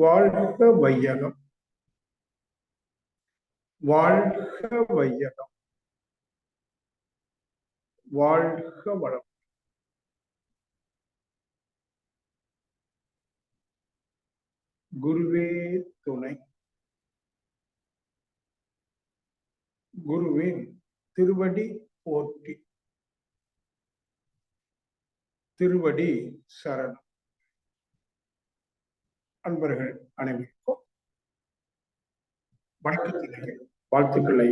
வாழ்க வையகம், வாழ்க வையகம், வாழ்க வளம். குருவே துணை. குருவின் திருவடி போற்றி. திருவடி சரணம். அன்பர்கள் அனைவருக்கும் வணக்கத்தினை வாழ்த்துக்களை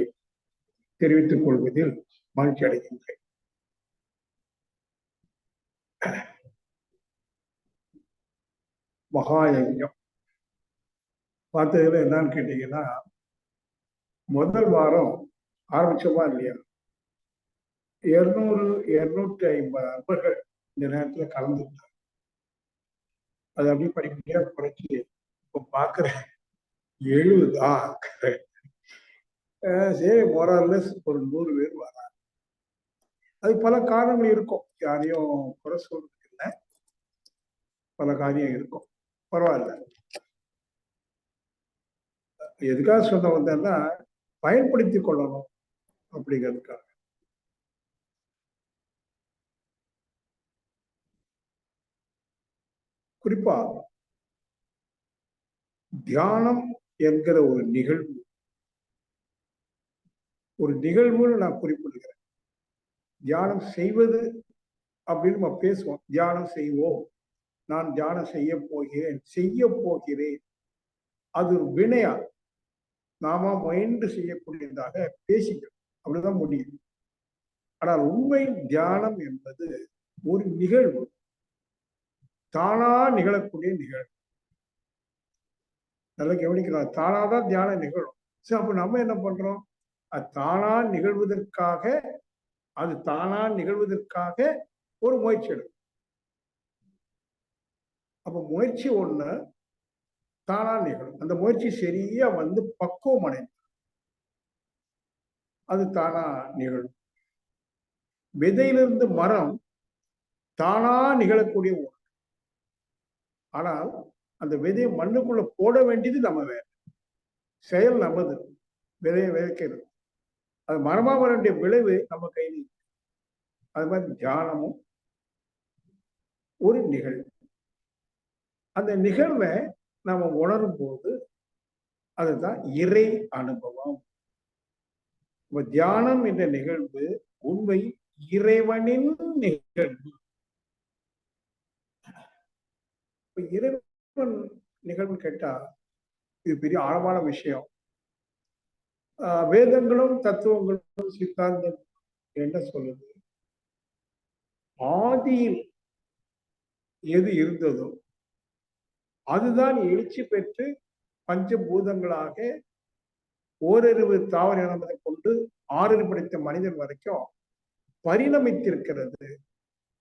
தெரிவித்துக் கொள்வதில் மகிழ்ச்சி அடைகின்றேன். மகாயஜம் பார்த்ததுல என்னன்னு கேட்டீங்கன்னா, முதல் வாரம் ஆரம்பிச்சோமா இல்லையா, 200-250 நண்பர்கள் இந்த நேரத்துல கலந்துட்டாங்க. அது அப்படியே படிப்படியா குறைச்சி இப்ப பாக்குறேன் 70. சரி, மோரார்லெஸ் ஒரு 100 பேர் வராங்க. அது பல காரணங்கள் இருக்கும், யாரையும் குறை சொல்றதுக்கு இல்லை, பல காரியம் இருக்கும், பரவாயில்ல. எதுக்காக சொல்ல வந்தேன்னா, பயன்படுத்திக் கொள்ளணும் அப்படிங்கிறதுக்காக. குறிப்பா தியானம் என்கிற ஒரு நிகழ்வுன்னு நான் குறிப்பிடுகிறேன். தியானம் செய்வது அப்படின்னு நம்ம பேசுவோம், தியானம் செய்வோம், நான் தியானம் செய்ய போகிறேன். அது ஒரு வினையா நாம முயன்று செய்யக்கூடியதாக பேசிக்கிறோம், அப்படிதான் முடியும். ஆனால் உண்மை தியானம் என்பது ஒரு நிகழ்வு, தானா நிகழக்கூடிய நிகழ்வு. நல்லா கவனிக்கலாம், தானாதான் தியானம் நிகழும். சரி, அப்ப நம்ம என்ன பண்றோம், அது தானா நிகழ்வதற்காக ஒரு முயற்சி எடுக்கும். அப்ப முயற்சி ஒண்ணு தானா நிகழும். அந்த முயற்சி சரியா வந்து பக்குவம் அடைந்து அது தானா நிகழும். விதையிலிருந்து மரம் தானா நிகழக்கூடிய ஒன்று. ஆனால் அந்த விதையை மண்ணுக்குள்ள போட வேண்டியது நம்ம வேலை, செயல் நமது. விதையை விதைக்கிறது, அது மரமா வர வேண்டிய விளைவு நம்ம கையில். அது மாதிரி தியானமும் ஒரு நிகழ்வு. அந்த நிகழ்வை நாம உணரும் போது அதுதான் இறை அனுபவம். தியானம் என்ற நிகழ்வு உண்மை இறைவனின் நிகழ்வு. இறைவன் நிகழ்வு கேட்டா இது பெரிய ஆழமான விஷயம். வேதங்களும் தத்துவங்களும் சித்தாந்தம் என்ன சொல்லுது, ஆதியில் எது இருந்ததோ அதுதான் எழுச்சி பெற்று பஞ்சபூதங்களாக ஓரறிவு தாவர இனத்தை கொண்டு 6 படைத்த மனிதன் வரைக்கும் பரிணமித்திருக்கிறது.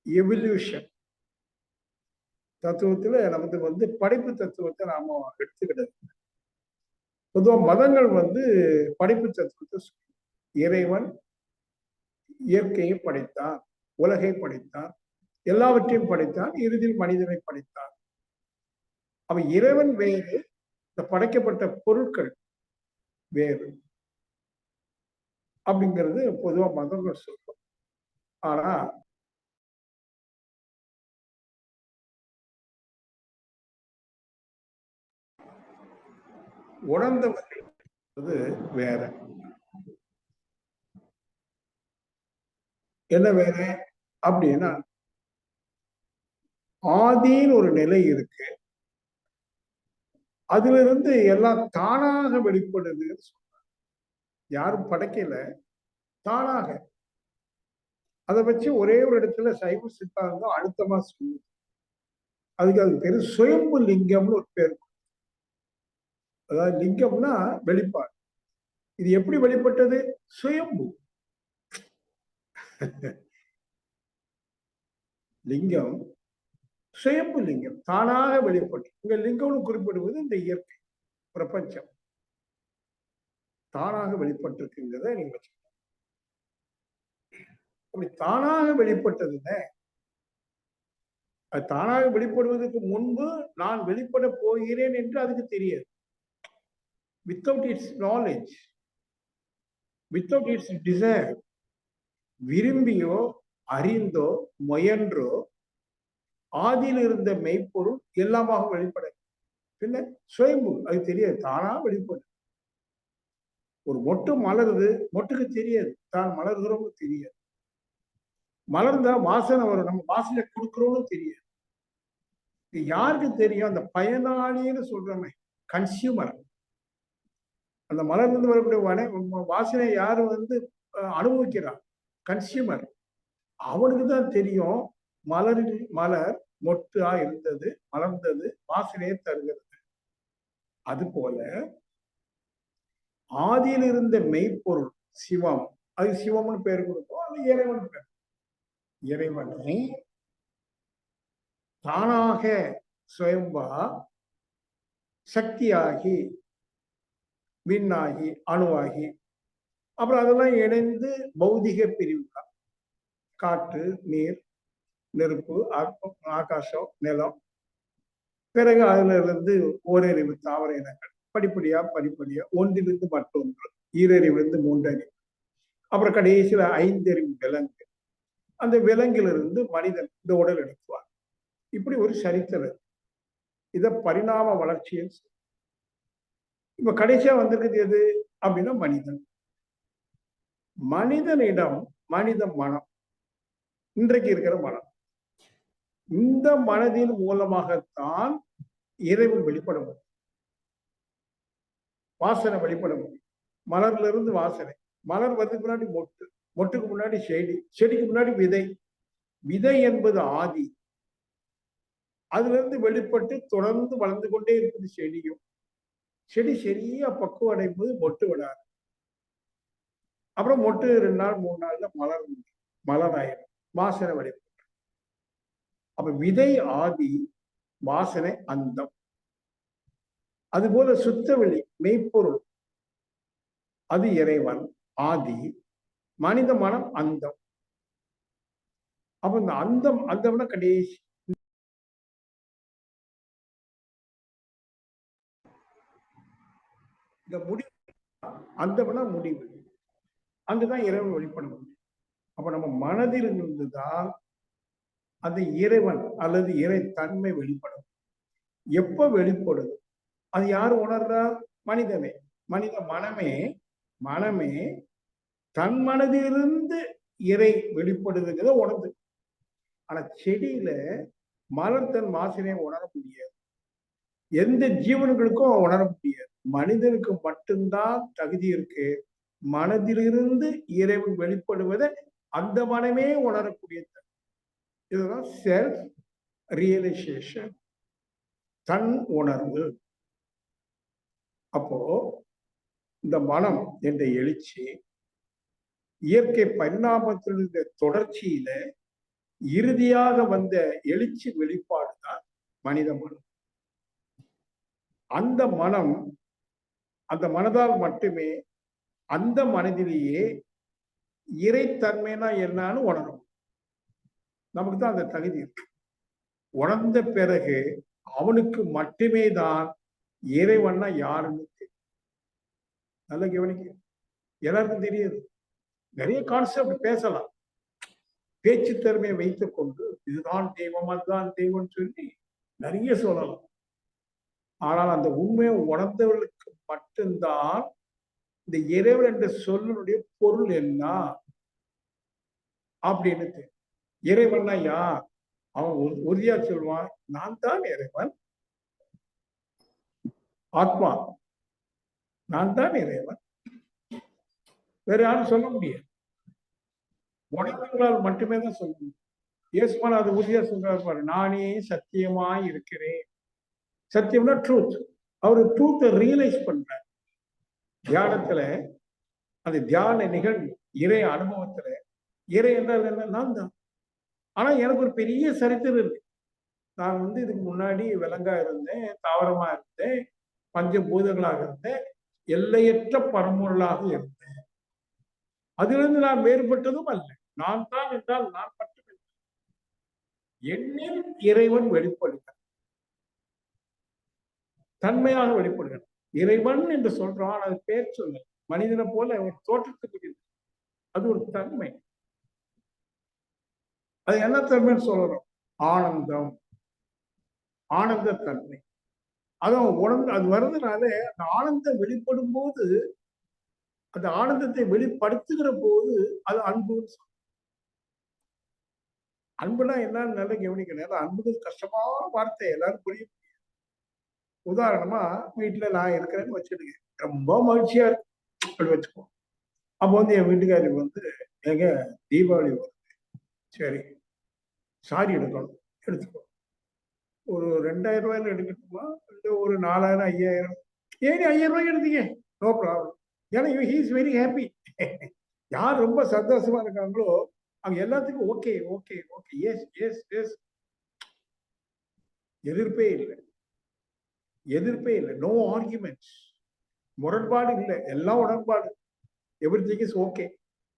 எவல்யூஷன் தத்துவத்துல நமக்கு படைப்பு தத்துவத்தை நாம எடுத்துக்கிட்டது. பொதுவா மதங்கள் படைப்பு தத்துவத்தை இறைவன் இயற்கையை படைத்தான், உலகை படைத்தான், எல்லாவற்றையும் படைத்தான், இறுதியில் மனிதனை படைத்தான். அவன் இறைவன் வேறு, இந்த படைக்கப்பட்ட பொருட்கள் வேறு அப்படிங்கிறது பொதுவா மதங்கள் சொல்றோம். ஆனா உணர்ந்தவர்கள் வேற. என்ன வேற அப்படின்னா, ஆதின்னு ஒரு நிலை இருக்கு, அதுல இருந்து எல்லாம் தானாக வெளிப்படுதுன்னு சொல்றாங்க. யாரும் படைக்கல, தானாக. அதை வச்சு ஒரே ஒரு இடத்துல சைவ சித்தாந்தம் அழுத்தமா சொல்லுது. அதுக்கு பேரு சுயம்பு லிங்கம்னு ஒரு பேர். அதாவது லிங்கம்னா வெளிப்பாடு. இது எப்படி வெளிப்பட்டது? சுயம்பு. லிங்கம் சுயம்பு லிங்கம், தானாக வெளிப்பட்டு. இங்க லிங்கம்னு குறிப்பிடுவது இந்த இயற்கை பிரபஞ்சம் தானாக வெளிப்பட்டிருக்குங்கிறத நீங்க வச்சுக்கணும். அப்படி தானாக வெளிப்பட்டதுன்னு அது தானாக வெளிப்படுவதற்கு முன்பு நான் வெளிப்பட போகிறேன் என்று அதுக்கு தெரியாது. Without its knowledge, without its desire, விரும்பியோ அறிந்தோ முயன்றோ ஆதியில் இருந்த மெய்ப்பொருள் எல்லாமாக வெளிப்பட பின்ன சுயம்பு அது தெரியாது, தானா வெளிப்படும். ஒரு மொட்டு மலருது, மொட்டுக்கு தெரியாது தான் மலர்கிறோம்னு தெரியாது. மலர்ந்தா வாசனை வரும், நம்ம வாசனை கொடுக்குறோம்னு தெரியாது. யாருக்கு தெரியும்? அந்த பயனாளின்னு சொல்றோமே, கன்சியூமர். அந்த மலர்ந்து வரக்கூடிய வாசனை யாரு அனுபவிக்கிறான்? கன்சியூமர். அவனுக்கு தான் தெரியும் மலர் மொட்டா இருந்தது, மலர்ந்தது, வாசனையை தருகிறது. அது போல ஆதியில் இருந்த மெய்ப்பொருள் சிவம், அது சிவம்னு பேர் கொடுப்போம், அது இறைவன் பேர். இறைவனை தானாக சுயம்பா சக்தியாகி விண்ணாகி அணுவாகி அப்புறம் அதெல்லாம் இணைந்து பௌதிக பிரிவுதான். காற்று, நீர், நெருப்பு, ஆகாசம், நிலம், பிறகு அதுல இருந்து ஓரறிவு தாவர இனங்கள், படிப்படியா ஒன்றிலிருந்து மற்றொன்று, ஈரறிவிலிருந்து மூன்றறிவு, அப்புறம் கடைசியில 5 அறிவு விலங்கு. அந்த விலங்கிலிருந்து மனிதன் இந்த உடல் எடுத்துவார். இப்படி ஒரு சரித்திரம். இத பரிணாம வளர்ச்சியில் இப்ப கடைசியா வந்திருக்குது எது அப்படின்னா மனிதன். மனிதனிடம் மனித மனம், இன்றைக்கு இருக்கிற மனம், இந்த மனதின் மூலமாகத்தான் இறைவன் வெளிப்பட முடியும், வாசனை வெளிப்பட முடியும். மலர்ல இருந்து வாசனை, மலர் வரதுக்கு முன்னாடி மொட்டு, மொட்டுக்கு முன்னாடி செடி, செடிக்கு முன்னாடி விதை, விதை என்பது ஆதி, அதுல இருந்து வெளிப்பட்டு தொடர்ந்து வளர்ந்து கொண்டே இருக்குது செடியும். செடி சரியா பக்குவம் அடையும் போது மொட்டு விடாது. அப்புறம் மொட்டு 2 நாள் 3 நாள்ல மலராயிடும், வாசனை வெளிப்பட்டு. அப்ப விதை ஆதி, வாசனை அந்தம். அதுபோல சுத்தவெளி மெய்ப்பொருள் அது இறைவன் ஆதி, மனித மனம் அந்தம். அப்ப இந்த அந்தம்னா கடைசி. இந்த முடிவு, அந்தம்னா முடிவு, அங்குதான் இறைவன் வெளிப்பட முடியும். அப்ப நம்ம மனதில் இருந்துதான் அந்த இறைவன் அல்லது இறை தன்மை வெளிப்படும். எப்ப வெளிப்படுது? அது யாரு உணர்றா? மனிதனே. மனித மனமே தன் மனதிலிருந்து இறை வெளிப்படுதுங்கிறத உணர்ந்து. ஆனா செடியில மலர் தன் வாசனையை உணர முடியாது, எந்த ஜீவன்களுக்கும் உணர முடியாது. மனிதனுக்கு மட்டும்தான் தகுதி இருக்கு, மனதிலிருந்து இறைவன் வெளிப்படுவதை அந்த மனமே உணரக்கூடிய. இதுதான் செல்ஃப் ரியலைசேஷன், தன் உணர்வு. அப்போ இந்த மனம் என்ற எழுச்சி இயற்கை பரிணாமத்தினுடைய தொடர்ச்சியில இறுதியாக வந்த எழுச்சி வெளிப்பாடுதான் மனித மனம். அந்த மனம், அந்த மனதால் மட்டுமே அந்த மனதிலேயே இறைத்தன்மைனா என்னன்னு உணரும். நமக்கு தான் அந்த தகுதி இருக்கு. உணர்ந்த பிறகு அவனுக்கு மட்டுமே தான் இறைவன்னா யாருன்னு தெரியும். நல்ல கவனிக்க, எல்லாருக்கும் தெரியாது. நிறைய கான்செப்ட் பேசலாம், பேச்சு திறமையை வைத்துக் கொண்டு இதுதான் தெய்வம் அதுதான் தெய்வம் சொல்லி நிறைய சொல்லலாம். ஆனால் அந்த உண்மையை உணர்ந்தவர்களுக்கு மட்டும்தான் இந்த இறைவன் என்ற சொல்லுடைய பொருள் என்ன அப்படின்னு தெரியும். இறைவன்னா யார்? அவன் உறுதியா சொல்லுவான், நான் தான் இறைவன், ஆத்மா நான் தான் இறைவன், வேற யாரும் சொல்ல முடியாது. உணர்வுகளால் மட்டுமே தான் சொல்ல முடியும். இயேசுவான் அது உறுதியா சொல்றாரு பாரு, நானே சத்தியமாய் இருக்கிறேன். சத்தியம்னா ட்ரூத். அவரு ட்ரூத்தை ரியலைஸ் பண்றார் தியானத்துல. அந்த தியான நிகழ்வு இறை அனுபவத்துல இறை என்றால் என்ன? நான் தான். ஆனா எனக்கு ஒரு பெரிய சரித்திரம் இருக்கு. நான் இதுக்கு முன்னாடி விலங்கா இருந்தேன், தாவரமா இருந்தேன், பஞ்சபூதங்களாக இருந்தேன், எல்லையற்ற பரம்பொருளாக இருந்தேன். அதிலிருந்து நான் வேறுபட்டதும் அல்ல. நான் தான் என்றால் நான் மட்டுமே. என்னில் இறைவன் வெளிப்படுகிறார், தன்மையாக வெளிப்படுகிறார். இறைவன் என்று சொல்றான், அது பேர் சொல்ல மனிதனை போல ஒரு தோற்றத்துக்கு அது ஒரு தன்மை. அது என்ன தன்மைன்னு சொல்றோம்? ஆனந்தம், ஆனந்த தன்மை. அதுவும் உணர்ந்து அது வர்றதுனால அந்த ஆனந்தம் வெளிப்படும் போது, அந்த ஆனந்தத்தை வெளிப்படுத்துகிற போது அது அன்புன்னு சொல்றோம். அன்புனா என்னன்னு நல்லா கவனிக்கணும். அன்புக்கு கஷ்டமான வார்த்தை, எல்லாரும் புரியும். உதாரணமா வீட்டுல நான் இருக்கிறேன்னு வச்சுடுங்க, ரொம்ப மகிழ்ச்சியா இருக்கு அப்படி வச்சுக்கோ. அப்போ என் வீட்டுக்காரி எங்க தீபாவளி வருது, சரி சாரி எடுக்கணும், எடுத்துக்கோ. ஒரு 2000 ரூபாயில எடுக்கட்டுமா, இல்லை ஒரு 4000 5000? ஏன் 5000 ரூபாய்க்கு எடுத்தீங்க, நோ ப்ராப்ளம். ஏன்னா ஹி இஸ் வெரி ஹாப்பி. யார் ரொம்ப சந்தோஷமா இருக்காங்களோ அவங்க எல்லாத்துக்கும் okay okay okay, yes yes yes. எதிர்ப்பே இல்லை, எதிர்ப்பே இல்லை, நோ ஆர்குமெண்ட்ஸ், முரண்பாடு இல்லை, எல்லாம் உடன்பாடு. எவ்ரிதிங் இஸ் ஓகே,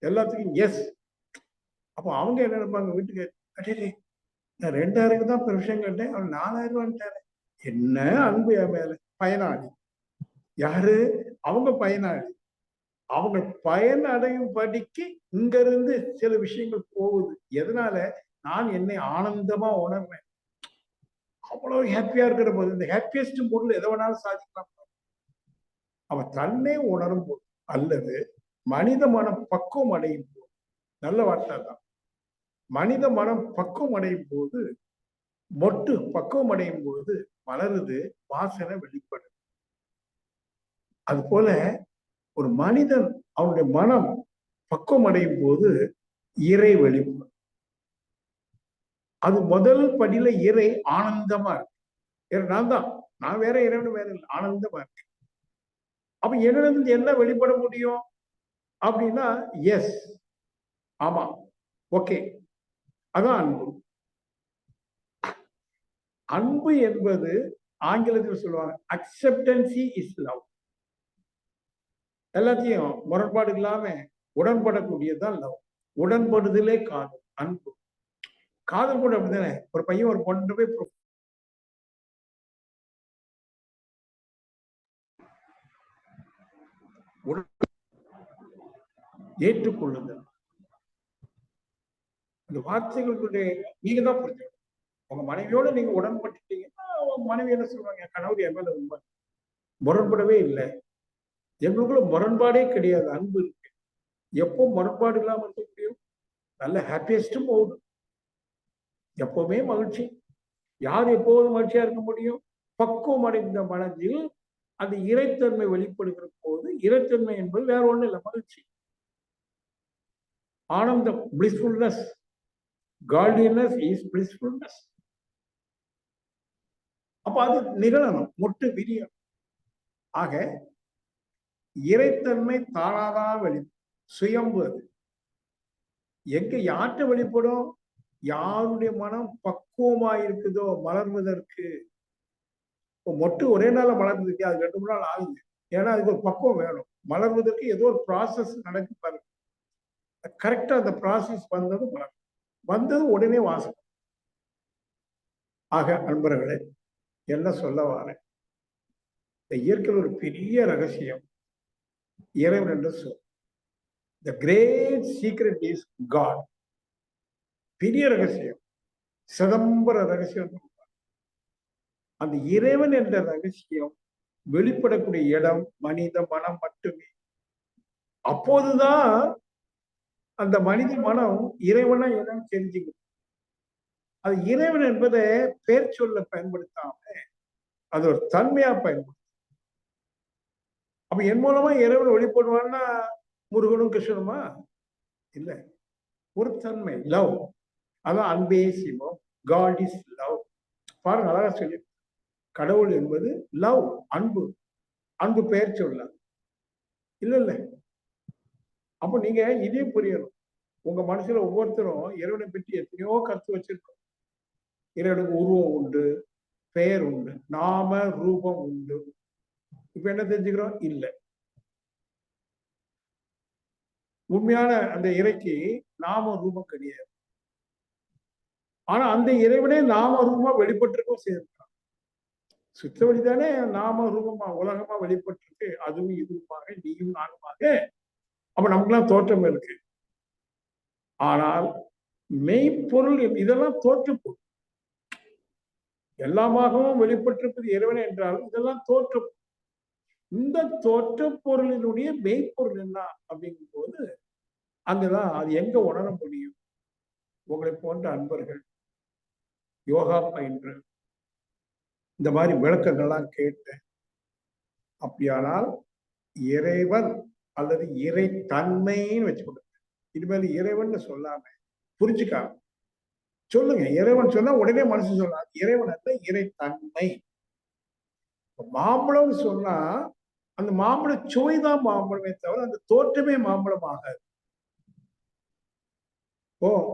எல்லாத்துக்கும் எஸ். அப்போ அவங்க என்ன நினைப்பாங்க, வீட்டுக்கு கட்டே நான் 2000 தான் பெர்மிஷன் கேட்டேன், அவன் 4000 ரூபான்ட்டாரு. என்ன அன்பு என் மேல. பயனாளி யாரு? அவங்க பயனாளி. அவங்க பயன் அடையும் படிக்கு இங்க இருந்து சில விஷயங்கள் போகுது. எதனால? நான் என்னை ஆனந்தமா உணர்றேன். அவ்வளவு ஹாப்பியா இருக்கிற போது, இந்த ஹாப்பியஸ்ட் பொருள் எதை வேணாலும் சாதிக்கலாம். அவன் தன்னை உணரும் போது, அல்லது மனித மனம் பக்குவம் அடையும் போது, நல்ல வார்த்தை தான், மனித மனம் பக்குவம் அடையும் போது, மொட்டு பக்குவம் அடையும் போது மலருது, வாசனை வெளிப்படும். அது போல ஒரு மனிதன் அவனுடைய மனம் பக்குவம் அடையும் போது இறை வெளிப்படும். அது முதல் படியில இறை ஆனந்தமா இருக்கு. நான் தான், நான் வேற, இறைவன் வேற இல்லை, ஆனந்தமா இருக்கு. அப்ப என்னிடம் என்ன வெளிப்பட முடியும் அப்படின்னா, எஸ், ஆமா, ஓகே, அதான் அன்பு. அன்பு என்பது ஆங்கிலத்தில் சொல்லுவாங்க அக்செப்டன்சி இஸ் லவ். எல்லாத்தையும் முரண்பாடு இல்லாம உடன்படக்கூடியதுதான் லவ். உடன்படுதலே காதல், அன்பு. காதல் கூட அப்படித்தானே, ஒரு பையன் ஒரு பொண்ணு போய் ஏற்றுக்கொள்ளுதல். இந்த வார்த்தைகளுடைய நீங்க தான் புரிஞ்சுக்கணும். உங்க மனைவியோட நீங்க உடன்பட்டுட்டீங்கன்னா மனைவி என்ன சொல்லுவாங்க, கணவர் என் மேல ரொம்ப முரண்படவே இல்லை, எங்களுக்குள்ள முரண்பாடே கிடையாது, அன்பு இருக்கு. எப்போ முரண்பாடு இல்லாம இருக்க முடியும்? நல்ல ஹாப்பியஸ்டும் போகுது, எப்பவுமே மகிழ்ச்சி. யார் எப்போதும் மகிழ்ச்சியா இருக்க முடியும்? பக்குவம் அடைந்த மனதில் அந்த இறைத்தன்மை வெளிப்படுகிற போது, இறைத்தன்மை என்பது வேற ஒண்ணு இல்லை, மகிழ்ச்சி, ஆனந்தம், பிளிஸ்ஃபுல்னஸ். Godliness is பிளிஸ்ஃபுல்னஸ். அப்ப அது நிகழணும், மொட்டு விரியும். ஆக இறைத்தன்மை தானாதான் சுயம்பு. அது எங்க யார்கிட்ட வெளிப்படும்? யாருடைய மனம் பக்குவமா இருக்குதோ மலர்வதற்கு. மொட்டு ஒரே நாள் மலர்ந்ததுக்கு அது 2 நாள் ஆகுது. ஏன்னா அதுக்கு ஒரு பக்குவம் வேணும். மலர்வதற்கு ஏதோ ஒரு ப்ராசஸ் நடக்கு பாருங்க. கரெக்டா அந்த ப்ராசஸ் வந்தது மலர், வந்தது உடனே வாசம். ஆக அன்பர்களே, என்ன சொல்ல வாரேன், இந்த இயற்கையில் ஒரு பெரிய ரகசியம் இறைவன் என்று சொல். The great secret is God. பெரிய ரகசியம், சிதம்பர ரகசியம். அந்த இறைவன் என்ற ரகசியம் வெளிப்படக்கூடிய இடம் மனித மனம் மட்டுமே. அப்போதுதான் அந்த மனித மனம் இறைவனா என்னன்னு தெரிஞ்சுக்கணும். அது இறைவன் என்பதை பேர் சொல்ல பயன்படுத்தாம அது ஒரு தன்மையா பயன்படுத்தும். அப்ப என் மூலமா இறைவன் வெளிப்படுவான்னா முருகனும் கிருஷ்ணனுமா? இல்ல, ஒரு தன்மை, லவ். அதான் அன்பே சிவம், காட் இஸ் லவ். பாருங்க, அழகா சொல்லி, கடவுள் என்பது லவ், அன்பு. அன்பு பெயர் சொல்ல இல்ல இல்ல. அப்ப நீங்க இதே புரியணும். உங்க மனசுல ஒவ்வொருத்தரும் இறைவனை பற்றி எத்தனையோ கருத்து வச்சிருக்கோம். இறைவனுக்கு உருவம் உண்டு, பெயர் உண்டு, நாம ரூபம் உண்டு. இப்ப என்ன தெரிஞ்சுக்கிறோம்? இல்ல, உண்மையான அந்த இறைக்கு நாம ரூபம் கிடையாது. ஆனா அந்த இறைவனே நாம ரூபமா வெளிப்பட்டிருக்கோம் சேர்க்கிறான். சுத்தவழி தானே நாம ரூபமா உலகமா வெளிப்பட்டிருக்கு. அதுவும் இதுவுமாக நீயும் நானுமாக. அப்ப நமக்குலாம் தோற்றம் இருக்கு. ஆனால் மெய்ப்பொருள் இதெல்லாம் தோற்று பொருள். எல்லாமாகவும் வெளிப்பட்டிருப்பது இறைவன் என்றாலும் இதெல்லாம் தோற்று. இந்த தோற்ற பொருளினுடைய மெய்ப்பொருள் என்ன அப்படிங்கும் போது அங்கதான் அது எங்க உணர முடியும்? உங்களை போன்ற அன்பர்கள் யோகா பயின்று இந்த மாதிரி விளக்கங்கள்லாம் கேட்டு, அப்படியானால் இறைவன் அல்லது இறை தன்மைன்னு வச்சுக்கொண்டு இனிமேல் இறைவன் சொல்லாம புரிஞ்சுக்காம சொல்லுங்க. இறைவன் சொன்னா உடனே மனசு சொல்லலாம். இறைவன் அல்ல, இறை தன்மை. மாம்பழம் சொன்னா அந்த மாம்பழ சுவைதான் மாம்பழமே தவிர அந்த தோற்றமே மாம்பழம் ஆகாது.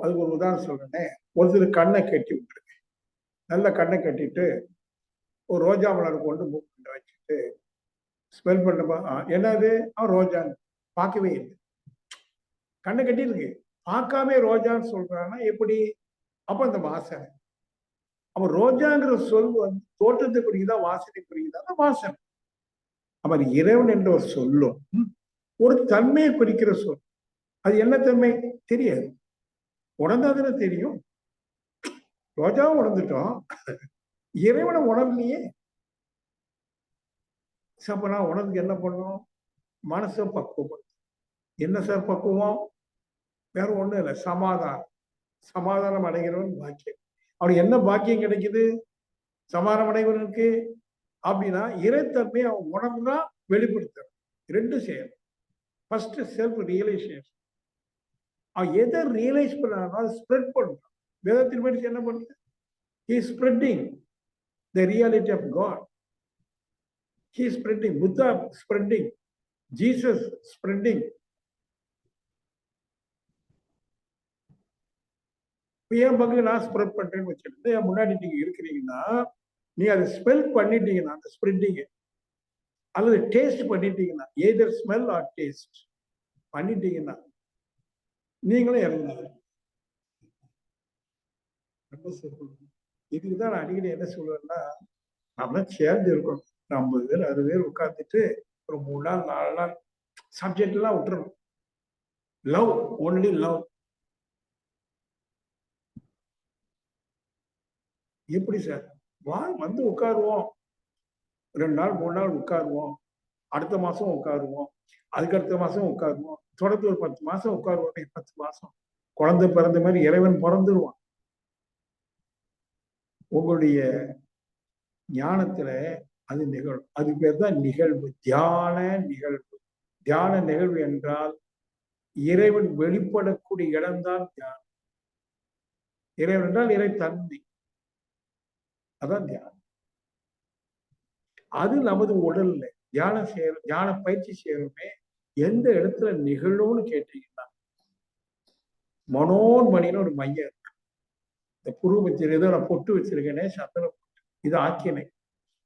அதுக்கு ஒரு உதாரணம் சொல்றேனே. ஒருத்தர் கண்ணை கட்டி விட்டுருங்க. நல்ல கண்ணை கட்டிட்டு ஒரு ரோஜா மலர் கொண்டு மூக்கிட்ட வச்சுட்டு ஸ்மெல் பண்ணப்பா என்னது ரோஜான்னு பார்க்கவே இல்லை. கண்ணை கட்டி இருக்கு, பார்க்காம ரோஜான்னு சொல்றான்னா எப்படி? அப்ப அந்த வாசனை, அப்ப ரோஜாங்கிற சொல் வந்து தோற்றத்தை குறிக்குதா வாசனை குறிக்குதா? அந்த வாசனை. அப்ப இறைவன் என்ற ஒரு சொல்லும் ஒரு தன்மையை குறிக்கிற சொல். அது என்ன தன்மை தெரியாது, உணர்ந்தாதானே தெரியும். ரோஜாவும் உணர்ந்துட்டோம், இறைவனை உணர்லையே. அப்ப நான் உணர்ந்து என்ன பண்ணும்? மனசை பக்குவம். என்ன சார் பக்குவம்? வேற ஒண்ணும் இல்லை, சமாதானம். சமாதானம் அடைகிறவன் பாக்கியம். அவனுக்கு என்ன பாக்கியம் கிடைக்குது சமாதானம் அடைவனுக்கு அப்படின்னா? இறைத்தன்மை அவன் உணர்ந்தா வெளிப்படுத்த ரெண்டு செய்யணும். First self realisation. அவன் எதை ரியலைஸ் பண்ணானோ அதை ஸ்ப்ரெட் பண்றான். வேதத்தின் படி என்ன பண்ற? He is spreading the reality of God. He is spreading. Buddha spreading. Jesus spreading. என் பங்கு நான் ஸ்ப்ரெட் பண்றேன்னு வச்சுட்டு என் முன்னாடி நீங்க இருக்கிறீங்கன்னா, நீ அதை ஸ்மெல் பண்ணிட்டீங்கன்னா அந்த ஸ்ப்ரெட்டிங், அல்லது டேஸ்ட் பண்ணிட்டீங்கன்னா, எதர் ஸ்மெல் ஆர் டேஸ்ட் பண்ணிட்டீங்கன்னா நீங்களும் இறங்கினாங்க. இதுக்குதான் நான் அடிக்கடி என்ன சொல்லுவேன்னா, நம்ம சேர்ந்து இருக்கணும். 50 பேர் 60 பேர் உட்கார்ந்துட்டு ஒரு 3 நாள் 4 நாள் சப்ஜெக்ட் எல்லாம் விட்டுறணும். Love, only love. எப்படி சார்? வந்து உட்காருவோம், 2 நாள் 3 நாள் உட்காருவோம், அடுத்த மாசம் உட்காருவோம், அதுக்கு அடுத்த மாசம் உட்காருவோம், தொடர்ந்து ஒரு 10 மாசம் உட்காருவோம். 10 மாசம் குழந்தை பிறந்த மாதிரி இறைவன் பிறந்துருவான். உங்களுடைய ஞானத்துல அது நிகழும். அது பேர் தான் நிகழ்வு, தியான நிகழ்வு. தியான நிகழ்வு என்றால் இறைவன் வெளிப்படக்கூடிய இடம்தான் தியானம். இறைவன் என்றால் இறை தன்மை, அதான் தியானம். அது நமது உடல்ல தியானம் செய்யறோம், தியான பயிற்சி செய்யறோமே, எந்த இடத்துல நிகழும்னு கேட்டீங்கன்னா, மனோன்மணின்னு ஒரு மையம் இருக்கு. இந்த புருவமத்தில ஏதோ நான் பொட்டு வச்சிருக்கேனே, சந்தன பொட்டு, இது ஆக்கினை.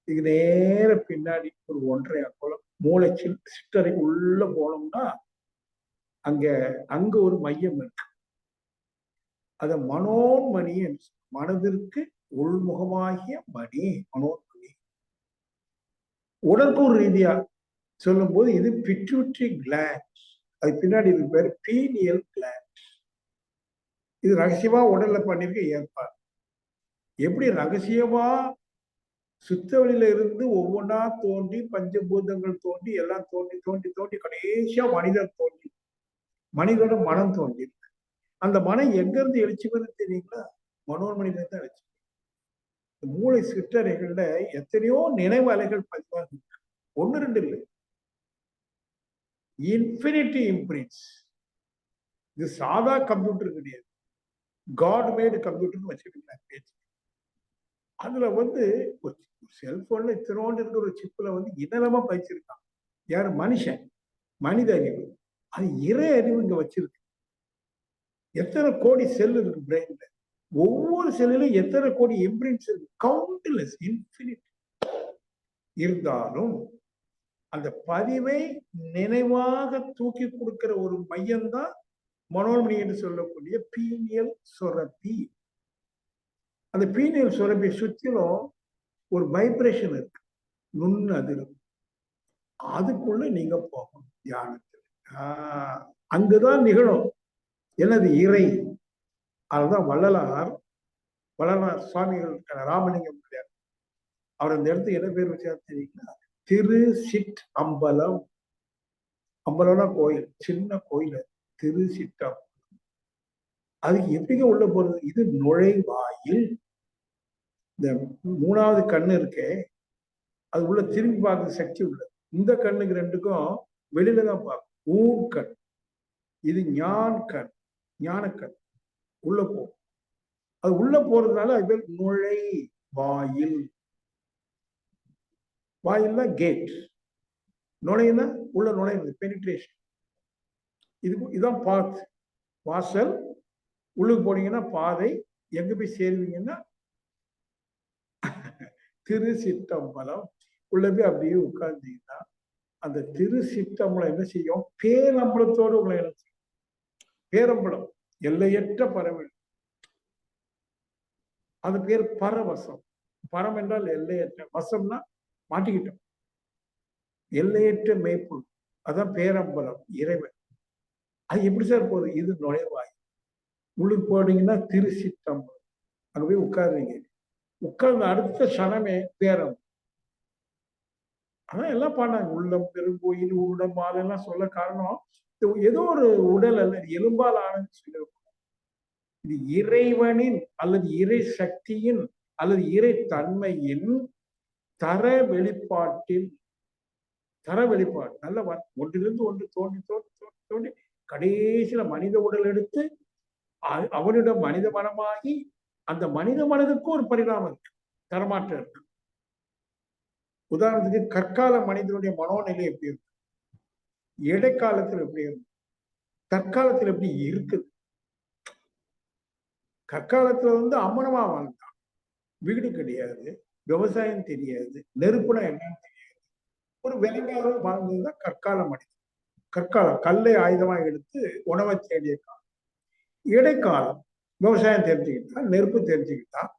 இது நேர பின்னாடி ஒரு 1.5 அங்குலம் மூளை சிற்றறை உள்ள போனோம்னா அங்க ஒரு மையம் இருக்கு. அத மனோன்மணி, மனதிற்கு உள்முகமாகிய மணி, மனோன்மணி. உடற்கூறு ரீதியா சொல்லும் போது இது பிட்யூட்டரி கிளாண்ட். அது பின்னாடி இது பேரு பீனியல் கிளாண்ட். இது ரகசியமா உடல்ல பண்ணிருக்க ஏற்பாடு. எப்படி ரகசியமா சுத்த வழியில இருந்து ஒவ்வொன்றா தோன்றி பஞ்சபூதங்கள் தோன்றி எல்லாம் தோண்டி தோண்டி தோண்டி கடைசியா மனிதன் தோன்றி, மனிதனோட மனம் தோன்றி. அந்த மனம் எங்க இருந்து எழுச்சி வருது தெரியுங்களா? மனோன்மணியில இருந்து எழுச்சி. மூளை சிற்றறைகள்ல எத்தனையோ நினைவு அலைகள் பதிவாக இருக்கு. 1 2 இல்லை, இன்ஃபினிட்டி இம்ப்ரிண்ட்ஸ். இது சாதா கம்ப்யூட்டர் கிடையாது, காட் மேடு கம்ப்யூட்டர்னு வச்சுக்கலாம் பேச்சு. அதுல வந்து செல்போன்ல இத்தனோண்டு இருக்கிற ஒரு சிப்ல வந்து இனலமா பயிற்சிருக்கான். யாரு? மனுஷன், மனித அறிவு. அது இறை அறிவு இங்க வச்சிருக்கு. எத்தனை கோடி செல் இருக்கு பிரெயின்ல, ஒவ்வொரு செல்லிலும் எத்தனை கோடி இம்ப்ரிண்ட்ஸ் இருக்கு, கவுண்ட்லெஸ், இன்ஃபினிட். இருந்தாலும் அந்த பதிவை நினைவாக தூக்கி கொடுக்கிற ஒரு மையம் தான் மனோன்மணி என்று சொல்லக்கூடிய பீனியல் சுரப்பி. அந்த பீனியல் சுரப்பி சுற்றிலும் ஒரு வைப்ரேஷன் இருக்கு, நுண் அதிரும். அதுக்குள்ள நீங்க போகணும் தியானத்தில். அங்குதான் நிகழும் எனது இறை. அதுதான் வள்ளலார் சுவாமிகள் ராமலிங்கம் பிள்ளையார், அவர் அந்த இடத்துக்கு என்ன பேர் வச்சா தெரியுங்களா? திரு சிட் அம்பலம். அம்பலம்னா கோயில், சின்ன கோயில், திரு சிட்டம். அதுக்கு எப்படிங்க உள்ள போறது? இது நுழைவாயில். இந்த 3வது கண்ணு இருக்கே, அது உள்ள திரும்பி பார்க்க சக்தி உள்ளது. இந்த கண்ணுக்கு 2க்கும் வெளியில தான் பார்க்கும். ஊர்கண், இது ஞான் ஞானக்கண். உள்ள போகும். அது உள்ள போறதுனால அது பேர் நுழை வாயில். வாயில்னா கேட், நுழையினா உள்ள நுழையிறது, பெனிட்ரேஷன். இதுதான் பாத், வாசல். உள்ளுக்கு போனீங்கன்னா பாதை. எங்க போய் சேருவீங்கன்னா திரு சிற்றம்பலம். உள்ள போய் அப்படியே உட்கார்ந்தீங்கன்னா அந்த திரு சிற்றம்பலம் என்ன செய்யும்? பேரம்பலத்தோடு உங்களை என்ன செய்யும்? பேரம்பலம், எல்லையற்ற பரவல். அது பேர் பரவசம். பரம் என்றால் எல்லையற்ற, வசம்னா மாட்டிக்கிட்டோம். எல்லையற்ற மேய்ப்பு, அதான் பேரம்பலம், இறைவன். அது எப்படி சார் போகுது? இது நுழைவாய். உள்ளுக்கு போனீங்கன்னா திரு சிற்றம்பலம். அங்க போய் உட்காருவீங்க. உட்கார்ந்த அடுத்த சனமே பேரம். அதான் எல்லாம் பண்ணாங்க. உள்ளம் பெருங்கோயில், உருடம் எல்லாம் சொல்ல காரணம் ஏதோ ஒரு உடல் அல்லது எலும்பால் ஆனது சொல்லியிருக்கோம். இது இறைவனின் அல்லது இறை சக்தியின் அல்லது இறை தன்மையின் தர வெளிப்பாட்டில், தர வெளிப்பாடு நல்ல ஒன்றிலிருந்து ஒன்று தோண்டி தோண்டி தோண்டி தோண்டி கடைசியில மனித உடல் எடுத்து அவனிடம் மனித மனமாகி அந்த மனித மனதுக்கும் ஒரு பரிணாமம் இருக்கு, தரமாற்றம் இருக்கு. உதாரணத்துக்கு கற்கால மனிதனுடைய மனோநிலை எப்படி இருக்கு, இடைக்காலத்தில் எப்படி இருக்கு, தற்காலத்தில் எப்படி இருக்குது. கற்காலத்துல அம்மனமா வாழ்ந்தான், வீடு கிடையாது, விவசாயம் தெரியாது, நெருப்புனா என்னன்னு தெரியாது, ஒரு விலங்காக வாழ்ந்ததுதான் கற்கால மனிதன். கற்காலம் கல்லை ஆயுதமா எடுத்து உணவை தேடிய காலம். இடைக்காலம் விவசாயம் தெரிஞ்சுக்கிட்டான், நெருப்பு தெரிஞ்சுக்கிட்டான்.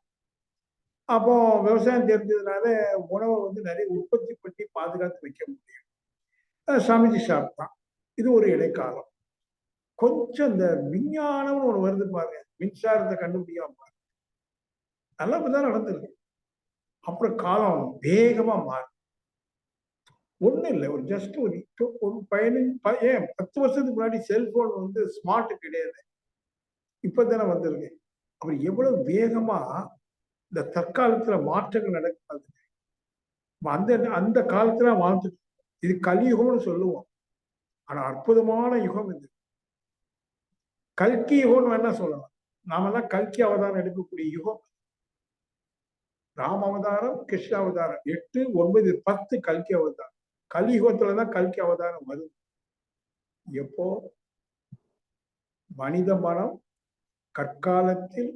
அப்போ விவசாயம் தெரிஞ்சதுனால உணவை நிறைய உற்பத்தி பண்ணி பாதுகாத்து வைக்க முடியும். சமைச்சு சாப்பிட்டான். இது ஒரு இடைக்காலம். கொஞ்சம் இந்த விஞ்ஞானம்னு ஒண்ணு வருது பாருங்க, மின்சாரத்தை கண்டுபிடிக்காம பாருங்க, நல்லா இப்பதான் நடந்திருக்கு. அப்புறம் காலம் வேகமா மாறும். ஒண்ணும் இல்லை, ஒரு ஜஸ்ட் ஒரு 10 வருஷத்துக்கு முன்னாடி செல்போன் ஸ்மார்ட் கிடையாது, இப்பதானே வந்திருக்கு. அப்புறம் எவ்வளவு வேகமா இந்த தற்காலத்துல மாற்றங்கள் நடக்காது. அந்த அந்த காலத்துல வாழ்ந்துட்டு, இது கலியுகம்னு சொல்லுவோம். ஆனா அற்புதமான யுகம் இது. கல்கி யுகம்னு வேணா சொல்லலாம். நாமெல்லாம் கல்கி அவதாரம் எடுக்கக்கூடிய யுகம். ராம அவதாரம், கிருஷ்ண அவதாரம், 8, 9, 10 கல்கி அவதாரம். கலியுகத்துலதான் கல்கி அவதாரம் வரும். எப்போ? மனித மனம் கற்காலத்தில்,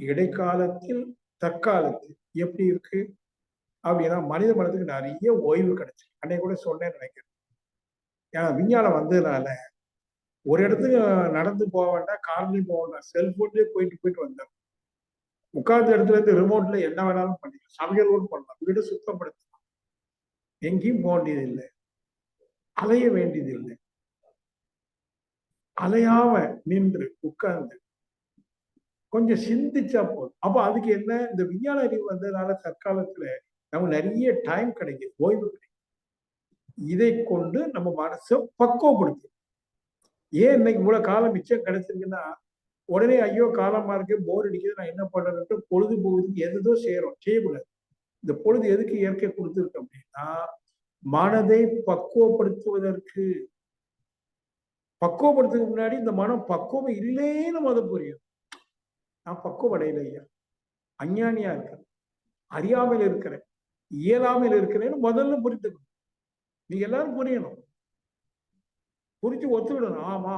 இடைக்காலத்தில், தற்காலத்தில் எப்படி இருக்கு அப்படின்னா மனித மனத்துக்கு நிறைய ஓய்வு கிடைச்சு. அன்னைக்கு கூட சொன்னேன்னு நினைக்கிறேன். ஏன்னா விஞ்ஞானம் வந்ததுனால ஒரு இடத்துக்கு நடந்து போக வேண்டாம், கார்லயும் போக வேண்டாம், செல்போன்லயே போயிட்டு வந்தோம். உட்கார்ந்த இடத்துல இருந்து ரிமோட்ல என்ன வேணாலும் பண்ணிக்கலாம், சமையல் கூட பண்ணலாம், வீடு சுத்தப்படுத்தலாம், எங்கேயும் போக வேண்டியதில்லை, அலைய வேண்டியதில்லை. அலையாம நின்று உட்கார்ந்து கொஞ்சம் சிந்திச்சா போதும். அப்ப அதுக்கு என்ன, இந்த விஞ்ஞான அறிவு வந்ததுனால தற்காலத்துல நமக்கு நிறைய டைம் கிடைக்குது, ஓய்வு கிடைக்கும். இதை கொண்டு நம்ம மனசை பக்குவப்படுத்தும். ஏன் இன்னைக்கு இவ்வளவு காலம் மிச்சம் கிடைச்சிருக்குன்னா, உடனே ஐயோ காலமா இருக்கு, போர் அடிக்குது, நான் என்ன பண்றேன்ட்டு பொழுது போகுதுக்கு எதுதோ செய்யக்கூடாது. இந்த பொழுது எதுக்கு இயற்கை கொடுத்துருக்கு அப்படின்னா, மனதை பக்குவப்படுத்துவதற்கு. பக்குவப்படுத்துறதுக்கு முன்னாடி இந்த மனம் பக்குவம் இல்லைன்னு முதல் புரியும். நான் பக்குவம் அடையல ஐயா, அஞ்ஞானியா இருக்கிறேன், அறியாமல் இருக்கிறேன், இயலாமல் இருக்கிறேன்னு முதல்ல புரிந்துக்கணும். நீங்க எல்லாரும் புரியணும், புரிஞ்சு ஒத்துவிடணும். ஆமா,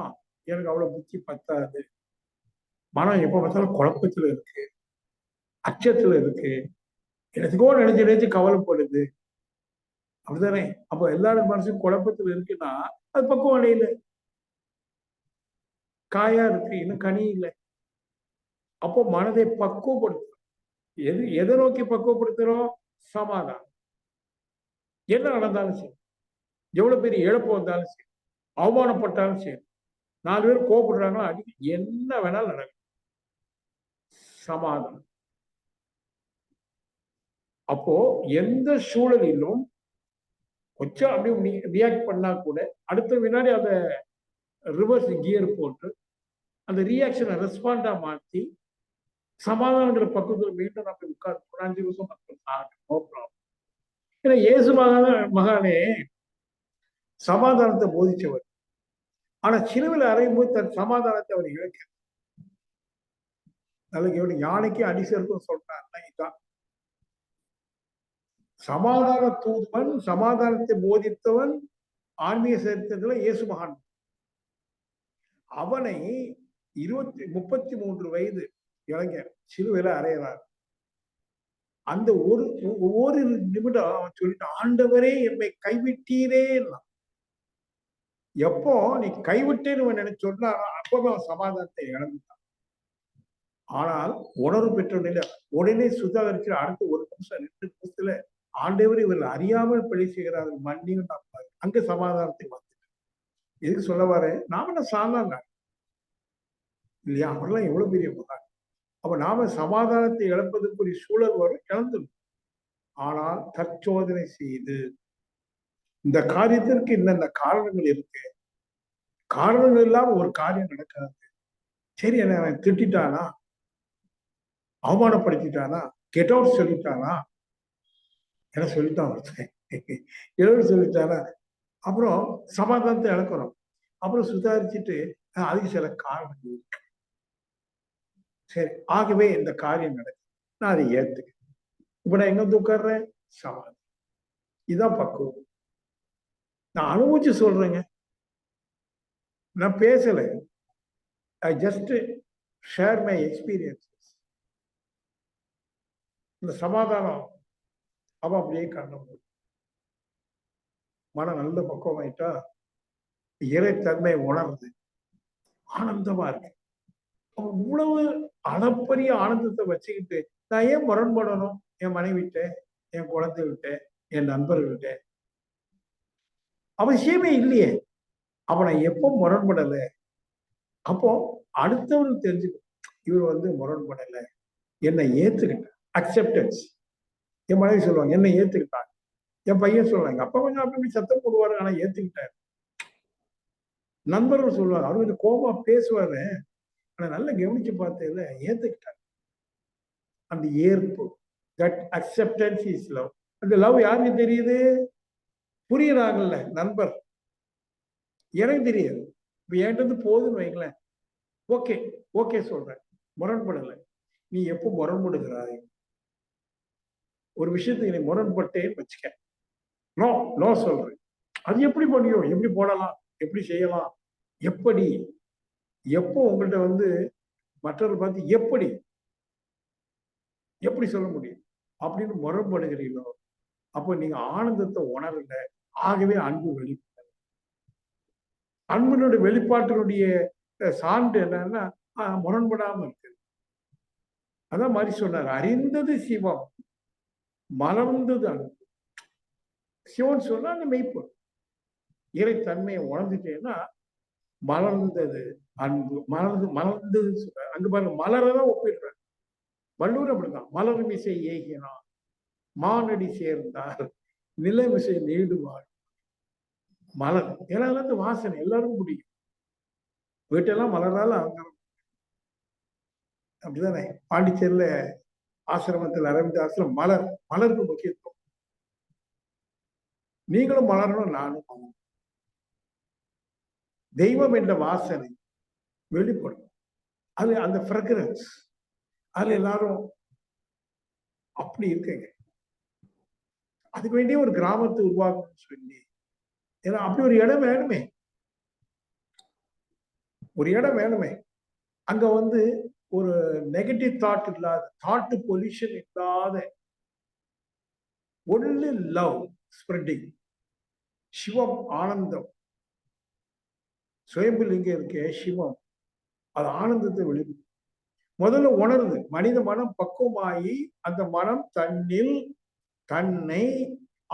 எனக்கு அவ்வளவு புத்தி பத்தாது, மனம் எப்ப பார்த்தாலும் குழப்பத்துல இருக்கு, அச்சத்துல இருக்கு, எனக்குோ நினைச்சு கவலைப்படுது, அப்படிதானே? அப்ப எல்லாரும் மனசும் குழப்பத்துல இருக்குன்னா அது பக்குவம் அடையல, காயா இருக்கு, இன்னும் கனி இல்லை. அப்போ மனதை பக்குவப்படுத்த எதை நோக்கி பக்குவப்படுத்துறோம்? சமாதானம். என்ன நடந்தாலும் சரி, எவ்வளவு பெரிய இழப்பு வந்தாலும் சரி, அவமானப்பட்டாலும் சரி, 4 பேர் கோபப்படுறாங்களோ அடி, என்ன வேணாலும் நடக்கும். சமாதானம். அப்போ எந்த சூழலிலும் கொஞ்சம் அப்படி ரியாக்ட் பண்ணா கூட அடுத்த வினாடி அதை ரிவர்ஸ் கியர் போட்டு அந்த ரியாக்ஷனை ரெஸ்பாண்டா மாத்தி சமாதானங்கிற பக்கத்துல மீண்டும் நம்ம உட்கார்ந்து ஒரு 5 நிமிஷம் 10 நிமிஷம் நோ ப்ராப்ளம். ஏன்னா இயேசு மகானே சமாதானத்தை போதிச்சவர். ஆனா சிலுவையில் அறையும் போது தன் சமாதானத்தை அவர் இழக்க நல்ல யானைக்கு அடி சேர்க்கும் சொல்றாருன்னா இதுதான் சமாதான தூதுவன், சமாதானத்தை போதித்தவன். ஆன்மீக சரித்திரத்துல இயேசு மகான். அவனை 33 வயது இளைஞர் சிலுவையில அறையிறார். அந்த ஒரு நிமிடம் அவன் சொல்லிட்டு, ஆண்டவரே என்னை கைவிட்டீரே. எப்போ நீ கைவிட்டேன்னு நினைச்சு சொன்னாரோ அப்பவே அவன் சமாதானத்தை இழந்துட்டான். ஆனால் உணர்வு பெற்ற நிலை உடனே சுதாகரிச்சு அடுத்து 1 நிமிஷம் 2 நிமிஷத்துல ஆண்டவர் இவர்கள் அறியாமல் பிழை செய்கிறார்கள் மன்னியும் அங்க சமாதானத்தை வந்துட்டு. எதுக்கு சொல்ல வர, நாம என்ன சாதாரண இல்லையா? அவரெல்லாம் எவ்வளவு பெரிய மகான். அப்ப நாம சமாதானத்தை இழப்பதற்குரிய சூழல் வரும், இழந்துடும். ஆனால் தற்சோதனை செய்து இந்த காரியத்திற்கு இன்னென்ன காரணங்கள் இருக்கு, காரணங்கள் இல்லாம ஒரு காரியம் நடக்காது. சரி, என்ன அவன் திட்டானா, அவமானப்படுத்திட்டானா, கெட் அவுட் சொல்லிட்டானா, என்ன சொல்லிட்டான் ஒருத்தன் எழுத சொல்லிட்டானா, அப்புறம் சமாதானத்தை இழக்கிறோம். அப்புறம் சுதாரிச்சுட்டு அதுக்கு சில காரணங்கள் இருக்கு. சரி, ஆகவே இந்த காரியம் நடக்கும், நான் அதை ஏத்துக்கிறேன். இப்ப நான் எங்க உட்கார்றேன்? சமாதானம். இதான் பக்குவம். நான் அனுபவிச்சு சொல்றேங்க, நான் பேசல. I just share my experiences. இந்த சமாதானம் அவன் அப்படியே கண்ண மனம் நல்ல பக்குவம் ஆயிட்டா இறைத்தன்மை உணர்ந்து ஆனந்தமா இருக்கு. இவ்வளவு அளப்பரிய ஆனந்தத்தை வச்சுக்கிட்டு நான் ஏன் முரண்படணும்? என் மனைவிட்ட, என் குழந்தை விட்ட, என் நண்பர்கள்ட்ட அவசியமே இல்லையே. அவனை எப்போ முரண்படல, அப்போ அடுத்தவன் தெரிஞ்சுக்க இவர் முரண்படல, என்னை ஏத்துக்கிட்ட அக்செப்டன்ஸ். என் மனைவி சொல்லுவாங்க என்னை ஏத்துக்கிட்டாங்க. என் பையன் சொல்லுவாங்க அப்பா கொஞ்சம் அப்படி சத்தம் போடுவாரு, ஆனா ஏத்துக்கிட்டாரு. நண்பர்கள் சொல்லுவாங்க அவர் கொஞ்சம் கோபமா பேசுவாரு, ஆனா நல்லா கவனிச்சு பார்த்ததுல ஏத்துக்கிட்டாங்க. அந்த ஏற்பு, தட் அக்செப்டன்ஸ் இஸ் லவ். அந்த லவ் யாருக்கு தெரியுது? புரியுறாங்கல்ல நண்பர், எனக்கு தெரியாது. இப்ப என்கிட்ட போகுதுன்னு வைங்களேன், ஓகே ஓகே சொல்றேன், முரண்படலை. நீ எப்போ முரண்படுகிறாய்? ஒரு விஷயத்துக்கு நீ முரண்பட்டேன்னு வச்சுக்க, நோ நோ சொல்றேன். அது எப்படி பண்ணியும், எப்படி போடலாம், எப்படி செய்யலாம், எப்படி, எப்போ உங்கள்கிட்ட மற்றவர்கள் பார்த்து எப்படி எப்படி சொல்ல முடியும் அப்படின்னு முரண்படுகிறீங்களோ அப்போ நீங்க ஆனந்தத்தை உணரல. ஆகவே அன்பு வெளிப்பட, அன்பினுடைய வெளிப்பாட்டினுடைய சான்று என்னன்னா முரண்படாம இருக்கு. அதான் மாதிரி சொன்னார், அறிந்தது சிவம், மலர்ந்தது அன்பு. சிவன் சொன்னா அந்த மெய்ப்பு இறைத்தன்மையை உணர்ந்துட்டேன்னா மலர்ந்தது அன்பு. மலர்ந்தது சொல்ற அங்க பாருங்க, மலரதான் ஒப்பிடுற. வள்ளுவர் அப்படிதான், மலர் மிசை ஏகினான் மானடி சேர்ந்தார் நிலமிசை நீடுவார். மலர் ஏன்னா வாசனை எல்லாருக்கும் பிடிக்கும். வீட்டெல்லாம் மலரால அலங்காரம். அப்படிதானே? பாண்டிச்சேரியில ஆசிரமத்தில் அரவிந்த ஆசிரமம் மலருக்கு முக்கியத்துவம். நீங்களும் மலரணும், நானும் மலரும். தெய்வம் என்ற வாசனை வெளிப்படும். அது அந்த ஃப்ரெக்ரன்ஸ், அதுல எல்லாரும் அப்படி இருக்குங்க. அதுக்கு வேண்டிய ஒரு கிராமத்தை உருவாக்கணும்னு சொல்லி, ஏன்னா அப்படி ஒரு இடம் வேணுமே, ஒரு இடம் வேணுமே. அங்க ஒரு நெகட்டிவ் தாட் இல்லாத, தாட் பொல்யூஷன் இல்லாத, ஒன்லி லவ் ஸ்ப்ரெட்டிங். சிவம் ஆனந்தம், சுயம்புலிங்கம் இருக்கே சிவம், அது ஆனந்தத்தை வெளிப்படும். முதல்ல உணருது. மனித மனம் பக்குவமாகி அந்த மனம் தன்னில் தன்னை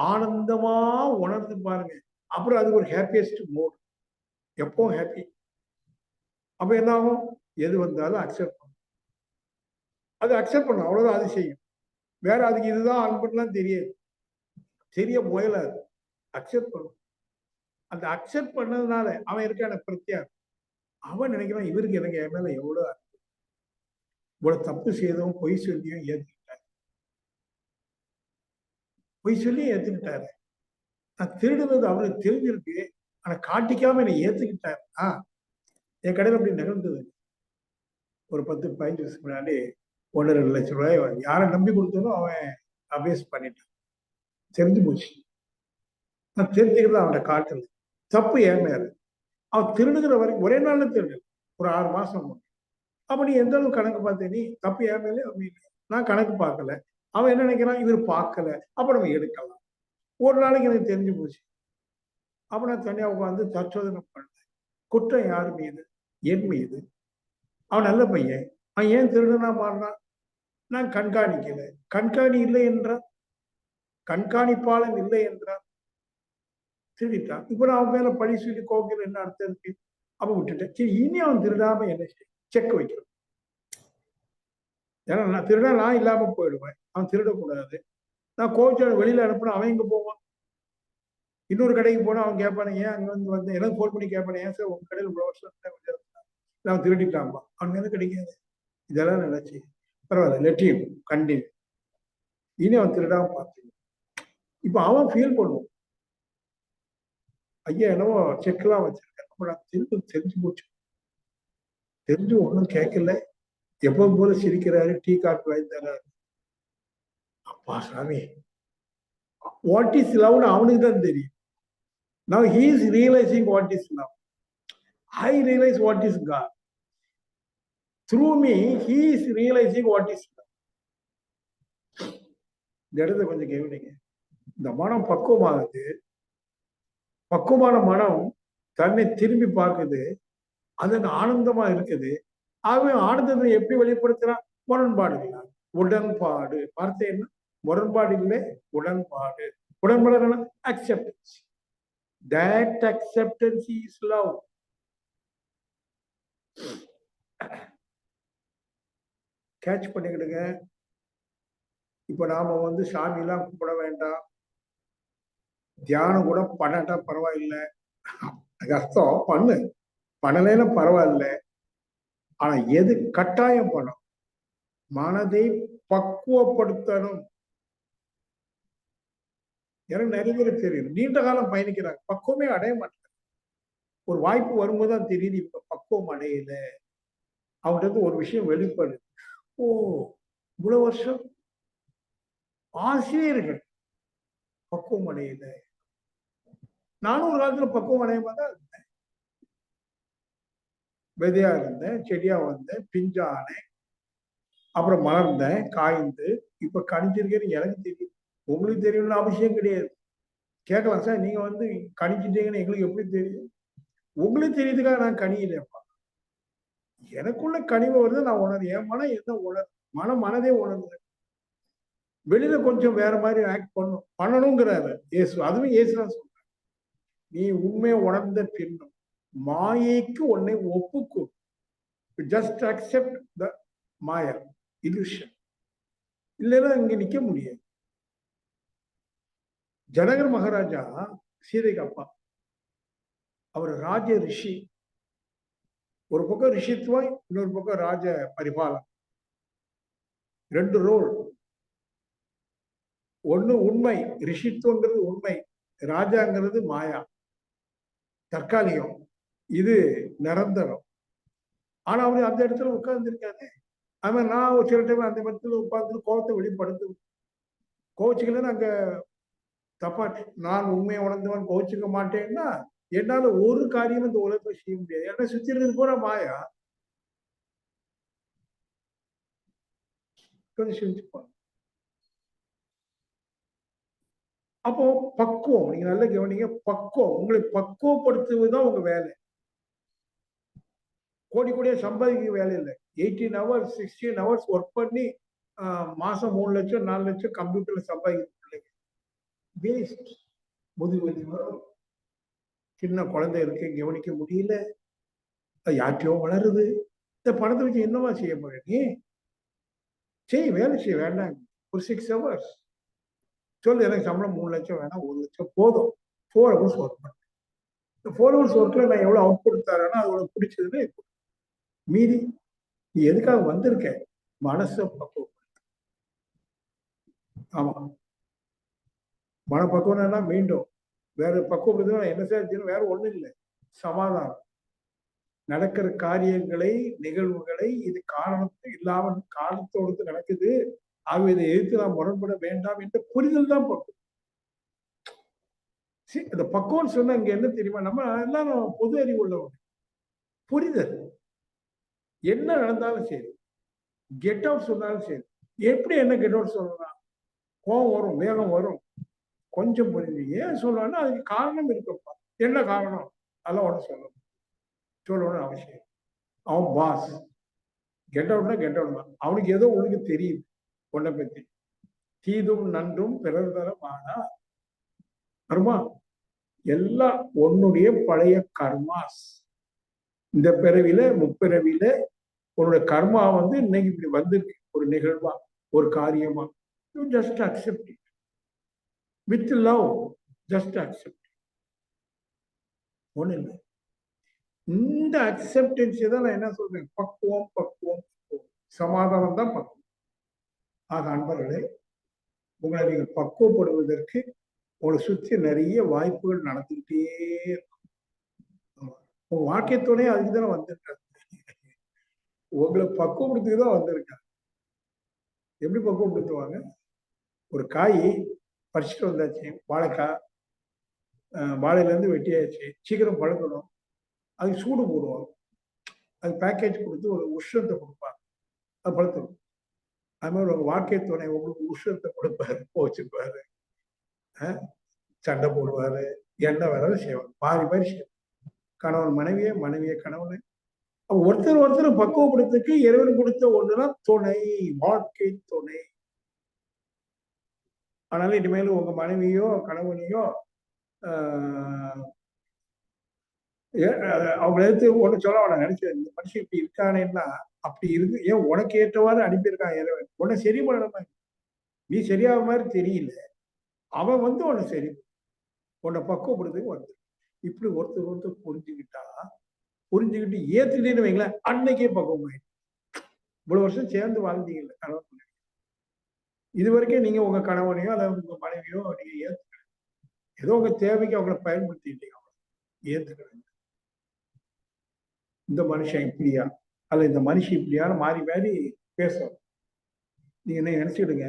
ஆனந்தமா உணர்ந்து பாருங்க. அப்புறம் அது ஒரு ஹாப்பியஸ்ட் மோட். எப்பவும் ஹாப்பி. அப்ப என்ன ஆகும்? எது வந்தாலும் அக்செப்ட் பண்ணும். அது அக்செப்ட் பண்ணும். அவ்வளவுதான் அது செய்யும். வேற அதுக்கு இதுதான் அன்புலாம் தெரியாது. தெரிய முயலாது. அக்செப்ட் பண்ணும். அந்த அக்செப்ட் பண்ணதுனால அவன் இருக்கான பிரத்யார். அவன் நினைக்கிறான் இவருக்கு எனக்கு என் மேல எவ்வளவு இவ்வளவு தப்பு செய்தோம், பொய் சொல்லியும் ஏத்துக்கிட்டாரு. பொய் சொல்லி ஏத்துக்கிட்டாரு. நான் திருடுனது அவருக்கு தெரிஞ்சிருக்கு. ஆனா காட்டிக்காம என்னை ஏத்துக்கிட்டாரு. என் கடையில் அப்படி நிகழ்ந்தது. ஒரு 10-15 வருஷம் முன்னாடி 1-2 லட்சம் ரூபாய் யாரை நம்பி கொடுத்தாலும் அவன் அபேஸ் பண்ணிட்டான். தெரிஞ்சு போச்சு. நான் தெரிஞ்சுக்கிறது அவனை காட்டல. தப்பு ஏன் மேல. அவன் திருடுகிற வரைக்கும் ஒரே நாள்ல திருடு. ஒரு 6 மாசம். அப்ப நீ எந்த அளவுக்கு கணக்கு பார்த்த? நீ தப்பு ஏன் மேலே நான் கணக்கு பார்க்கல. அவன் என்ன நினைக்கிறான்? இவர் பார்க்கல. அப்ப நம்ம எடுக்கலாம். ஒரு நாளைக்கு எனக்கு தெரிஞ்சு போச்சு. அப்ப நான் தனியா உட்காந்து தற்சோதனை பண்ணேன். குற்றம் யார் மீது? என் மீது. அவன் நல்ல பையன். அவன் ஏன் திருடுனா மாறினான்? நான் கண்காணிக்கல. கண்காணி இல்லை என்றான். கண்காணிப்பாளன் இல்லை என்றான். திருடிட்டான். இப்ப நான் அவன் மேல பழி சொல்லி கோக்கில் என்ன அர்த்தம் இருக்கு? அப்ப விட்டுட்டேன். சரி, இனி அவன் திருடாம என்ன செக் வைக்கிறோம். ஏன்னா நான் திருடா நான் இல்லாம போயிடுவேன். அவன் திருடக்கூடாது. நான் கோவிச்ச வெளியில அனுப்புனா அவன் எங்க போவான்? இன்னொரு கடைக்கு போனா அவன் கேட்பானே, ஏன் அங்க வந்து எனக்கு ஃபோன் பண்ணி கேட்பானே, ஏன் சார் உங்க கடையில் இவ்வளவு வருஷம் அவன் திருடிட்டான்பா. அவன் மேல கிடைக்காது. இதெல்லாம் நினைச்சு பரவாயில்ல, லெட்டியும் கண்டினியூ. இனி அவன் திருடாம பார்த்து இப்ப அவன் ஃபீல் பண்ணுவான். ஐயா என்னவோ செக்லாம் வச்சிருக்கேன். அப்ப நான் தெரிஞ்சு போச்சு. தெரிஞ்சு ஒன்றும் கேட்கல. எப்பவும் போல சிரிக்கிறாரு. டீ காப்பி வாங்கி தர்றாரு. அப்பா சாமி, வாட் இஸ் லவ்னு அவனுக்கு தான் தெரியும். Now he is realizing what is love. I realize what is God. Through me, he is realizing what is love. இந்த இடத்த கொஞ்சம் கேளுங்க. இந்த மனம் பக்குவமாகுது. பக்குவமான மனம் தன்னை திரும்பி பார்க்குது. அதன் ஆனந்தமா இருக்குது. அவன் ஆனந்தத்தை எப்படி வெளிப்படுத்துறான்? முரண்பாடு இல்லை. உடன்பாடு. வார்த்தை என்ன? முரண்பாடு இல்லை, உடன்பாடு. உடன்பாடு acceptance. That acceptance is love. Catch பண்ணிக்கிடுங்க. இப்ப நாம வந்து சாமி எல்லாம் கும்பிட வேண்டாம், தியானம் கூட பண்ணட்டா பரவாயில்லை. அர்த்தம் பண்ணு, பண்ணலைன்னா பரவாயில்ல. ஆனா எது கட்டாயம் பண்ணும்? மனதை பக்குவப்படுத்தணும். எனக்கு நிறைய பேர் தெரியும், நீண்ட காலம் பயணிக்கிறாங்க, பக்குவமே அடைய மாட்டாங்க. ஒரு வாய்ப்பு வரும்போது தான் தெரியுது இப்ப பக்குவம் அடையல. அவங்ககிட்ட இருந்து ஒரு விஷயம் வெளிப்படுது. ஓ, இவ்வளவு வருஷம் ஆசிரியர்கள் பக்குவம் அடையல. நானும் ஒரு காலத்துல பக்குவம் அடையாம தான் இருந்தேன். விதையா இருந்தேன், செடியா வந்தேன், பிஞ்சானேன், அப்புறம் மலர்ந்தேன், காய்ந்து இப்ப கணிச்சிருக்கேன்னு எனக்கு தெரியும். உங்களுக்கு தெரியும்னு அவசியம் கிடையாது. கேட்கலாம், சார் நீங்க வந்து கணிச்சிட்டீங்கன்னு எங்களுக்கு எப்படி தெரியும்? உங்களுக்கு தெரியுதுக்காக நான் கணியிலேப்பா. எனக்குள்ள கனிவு வருது, நான் உணர்ந்து. என் மனம் என்ன உணர் மனதே உணர்ந்து. வெளியில கொஞ்சம் வேற மாதிரி ஆக்ட் பண்ணணுங்கிறாரு இயேசு. அதுவும் இயேசுதான் சொல்றாரு. நீ உண்மையை உணர்ந்த பின்னும் மாயைக்கு உன்னை ஒப்புக்கும். Just accept the maya illusion. இல்லைன்னா இங்க நிக்க முடியாது. ஜனகர் மகாராஜா சீதைக்கு அப்பா. அவர் ராஜ ரிஷி. ஒரு பக்கம் ரிஷித்துவம், இன்னொரு பக்கம் ராஜ பரிபாலனம். 2 ரோல். ஒண்ணு உண்மை, ரிஷித்துவங்கிறது உண்மை, ராஜாங்கிறது மாயா, தற்காலிகம். இது நிரந்தரம். ஆனா அவரு அந்த இடத்துல உட்கார்ந்து இருக்காரு. அவன் நான் சில டைம் அந்த இடத்துல உட்கார்ந்து கோபத்தை வெளிப்படுத்து. கோவிச்சுக்கலன்னு அங்க தப்பா, நான் உண்மையை உணர்ந்தவன் கோவிச்சுக்க மாட்டேன்னா என்னால ஒரு காரியம் இந்த உலகத்தை செய்ய முடியாது. ஏன்னா சுத்தி இருக்கிறது போற மாயா. கொஞ்சம் செஞ்சுப்பாங்க. அப்போ பக்குவம், நீங்க நல்லா கவனிங்க. பக்குவம், உங்களை பக்குவப்படுத்துவதுதான் உங்க வேலை. கோடி கோடியா சம்பாதிக்க வேலை இல்லை. 18 hours 16 hours ஒர்க் பண்ணி மாசம் 3 லட்சம் 4 லட்சம் கம்ப்யூட்டர்ல சம்பாதிக்க வேஸ்ட். முதுகுவலி வரும், சின்ன குழந்தை இருக்கு கவனிக்க முடியல, யார்ட்டையோ வளருது. இந்த பணத்தை வச்சு என்னவா செய்ய போற நீ? வேலை செய்ய வேண்டாம். ஒரு 6 hours சொல்லு, எனக்கு சம்பளம் 3 லட்சம் வேணாம், 1 லட்சம் போதும். 4 hours ஒர்க் பண்ணேன். இந்த 4 hours ஒர்க்ல நான் எவ்வளவு அவுட்புட் தரேன்னா அது உனக்கு பிடிச்சதுன்னு மீதி நீ எதுக்காக வந்திருக்க? மனசை பக்குவம். ஆமா, மனப்பக்குவம்னா மீண்டும் வேற பக்குவப்படுத்த என்ன செய்யணும்? வேற ஒண்ணும் இல்லை, சமாதானம். நடக்கிற காரியங்களை நிகழ்வுகளை இது காரணத்து இல்லாமல் காரணத்தோடு நடக்குது, ஆகவே இதை எதிர்த்து நாம் முரண்பட வேண்டாம் என்ற புரிதல் தான் பக்குவம். இந்த பக்குவம் சொன்னா இங்க என்ன தெரியுமா? நம்ம எல்லாரும் பொது அறிவு உள்ளவங்க. புரிதல், என்ன நடந்தாலும் சரி, கெட் அவுட் சொன்னாலும் சரி. எப்படி என்ன கெட் அவுட் சொல்லலாம்? கோபம் வரும், வேகம் வரும், கொஞ்சம் புரிஞ்சு ஏன் சொல்லணும்னா அதுக்கு காரணம் இருக்குப்பா. என்ன காரணம்? அதெல்லாம் ஒன்று சொல்லணும்னு அவசியம். அவன் பாஸ், கெட் அவுட்னா கெட் அவுட் தான். அவனுக்கு ஏதோ உனக்கு தெரியுது உன்னை பத்தி. தீதும் நன்றும் பிறர் தர மானா கர்மா, எல்லாம் உன்னுடைய பழைய கர்மாஸ். இந்த பிறவில முப்பிறவில உன்னோட கர்மா வந்து இன்னைக்கு இப்படி வந்திருக்கு, ஒரு நிகழ்வா, ஒரு காரியமா. You just accept it with love. Just accept. ஒண்ணு இல்லை. இந்த அக்செப்டன்ஸ் தான் நான் என்ன சொல்றேன், பக்குவம் பக்குவம் பக்குவம். சமாதானம் தான் பக்குவம். ஆக அன்பர்களே, உங்களை நீங்க பக்குவப்படுவதற்கு உங்களை சுற்றி நிறைய வாய்ப்புகள் நடந்துகிட்டே இருக்கும். உங்க வாழ்க்கை துணை அதுக்கு தானே வந்திருக்காங்க, உங்களை பக்குவப்படுத்துக்கு தான் வந்திருக்காங்க. எப்படி பக்குவப்படுத்துவாங்க? ஒரு காய் பறிச்சுட்டு வந்தாச்சு, வாழைக்காய், வாழையில இருந்து வெட்டியாச்சு, சீக்கிரம் பழுக்கணும், அதுக்கு சூடு போடுவாங்க, அது பேக்கேஜ் கொடுத்து ஒரு உஷ்ணத்தை கொடுப்பாங்க, அது பழுத்துடும். அது மாதிரி ஒரு வாழ்க்கை துணை உங்களுக்கு உஷ்ணத்தை கொடுப்பாரு, போச்சுப்பாரு, சண்டை போடுவாரு, என்ன வேணாலும் செய்வாங்க, மாறி மாறி செய்வாங்க. கணவன் மனைவியை, மனைவியை கணவனை. ஒருத்தர் ஒருத்தர் பக்குவப்படுத்துக்கு இறைவன் கொடுத்த ஒண்ணுதான் துணை, வாழ்க்கை துணை. ஆனாலும் இனிமேல் உங்க மனைவியோ கணவனையோ அவங்க எடுத்து ஒண்ணு சொல்ல அவனை நினைச்சேன், இந்த மனுஷன் இப்படி இருக்கானேன்னா அப்படி இருக்கு, ஏன் உனக்கு ஏற்றவாறு அனுப்பியிருக்கான் இறைவன். உன்னை சரி பண்ண, நீ சரியாக மாதிரி தெரியல, அவன் வந்து உன்னை சரி உன்னை பக்குவப்படுறதுக்கு வந்து. இப்படி ஒருத்தர் ஒருத்தர் புரிஞ்சுக்கிட்டு ஏத்துட்டேன்னு வைங்களேன், அன்னைக்கே பக்குவம் ஆயிடும். இவ்வளவு வருஷம் சேர்ந்து வாழ்ந்தீங்கல்ல கணவன் மனைவி, இது வரைக்கும் நீங்க உங்க கணவனையோ அல்லது உங்க மனைவியோ நீங்க ஏத்துக்க, ஏதோ உங்க தேவைக்கு அவங்களை பயன்படுத்திட்டீங்க, ஏத்துக்க. இந்த மனுஷன் இப்படியா அல்ல இந்த மனுஷி இப்படியான்னு மாறி மாறி பேசும். நீங்க என்ன நினைச்சுடுங்க,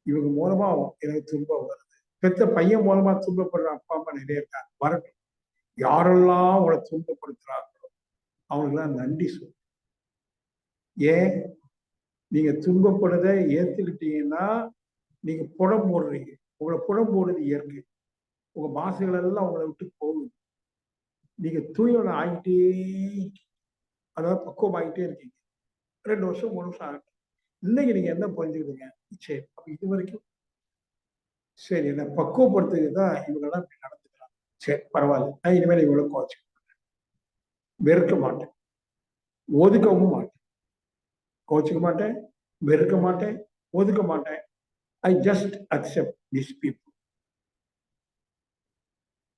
இவங்க மூலமா எனக்கு துன்பம் வருது, பெத்த பையன் மூலமா துன்பப்படுற அப்பா அம்மா நிறைய இருக்காங்க, வரட்டும். யாரெல்லாம் அவங்களை துன்பப்படுத்துறாங்களோ அவங்களுக்கெல்லாம் நன்றி சொல்லு. ஏன்? நீங்க துன்பப்படுறத ஏத்துக்கிட்டீங்கன்னா நீங்க புடம் போடுறீங்க, உங்களை புடம் போடுறது இயற்கை, உங்க மாசுகள் எல்லாம் உங்களை விட்டு போகுது, நீங்க தூயவனை ஆகிட்டே, அதாவது பக்குவம் ஆகிட்டே இருக்கீங்க. 2 வருஷம் 3 வருஷம் ஆகட்டும். இன்னைக்கு நீங்க என்ன புரிஞ்சுக்கிடுங்க, சரி அப்ப இது வரைக்கும் சரி என்ன பக்குவப்படுத்துக்கு தான் இவங்கெல்லாம் இப்படி நடந்துக்கலாம், சரி பரவாயில்ல, நான் இனிமேல் இவ்வளவு குறைச்சு வெறுக்க மாட்டேன், ஒதுக்கவும் மாட்டேன், கோச்சிக்க மாட்டேன், வெறுக்க மாட்டேன், ஒதுக்க மாட்டேன். I just accept these people.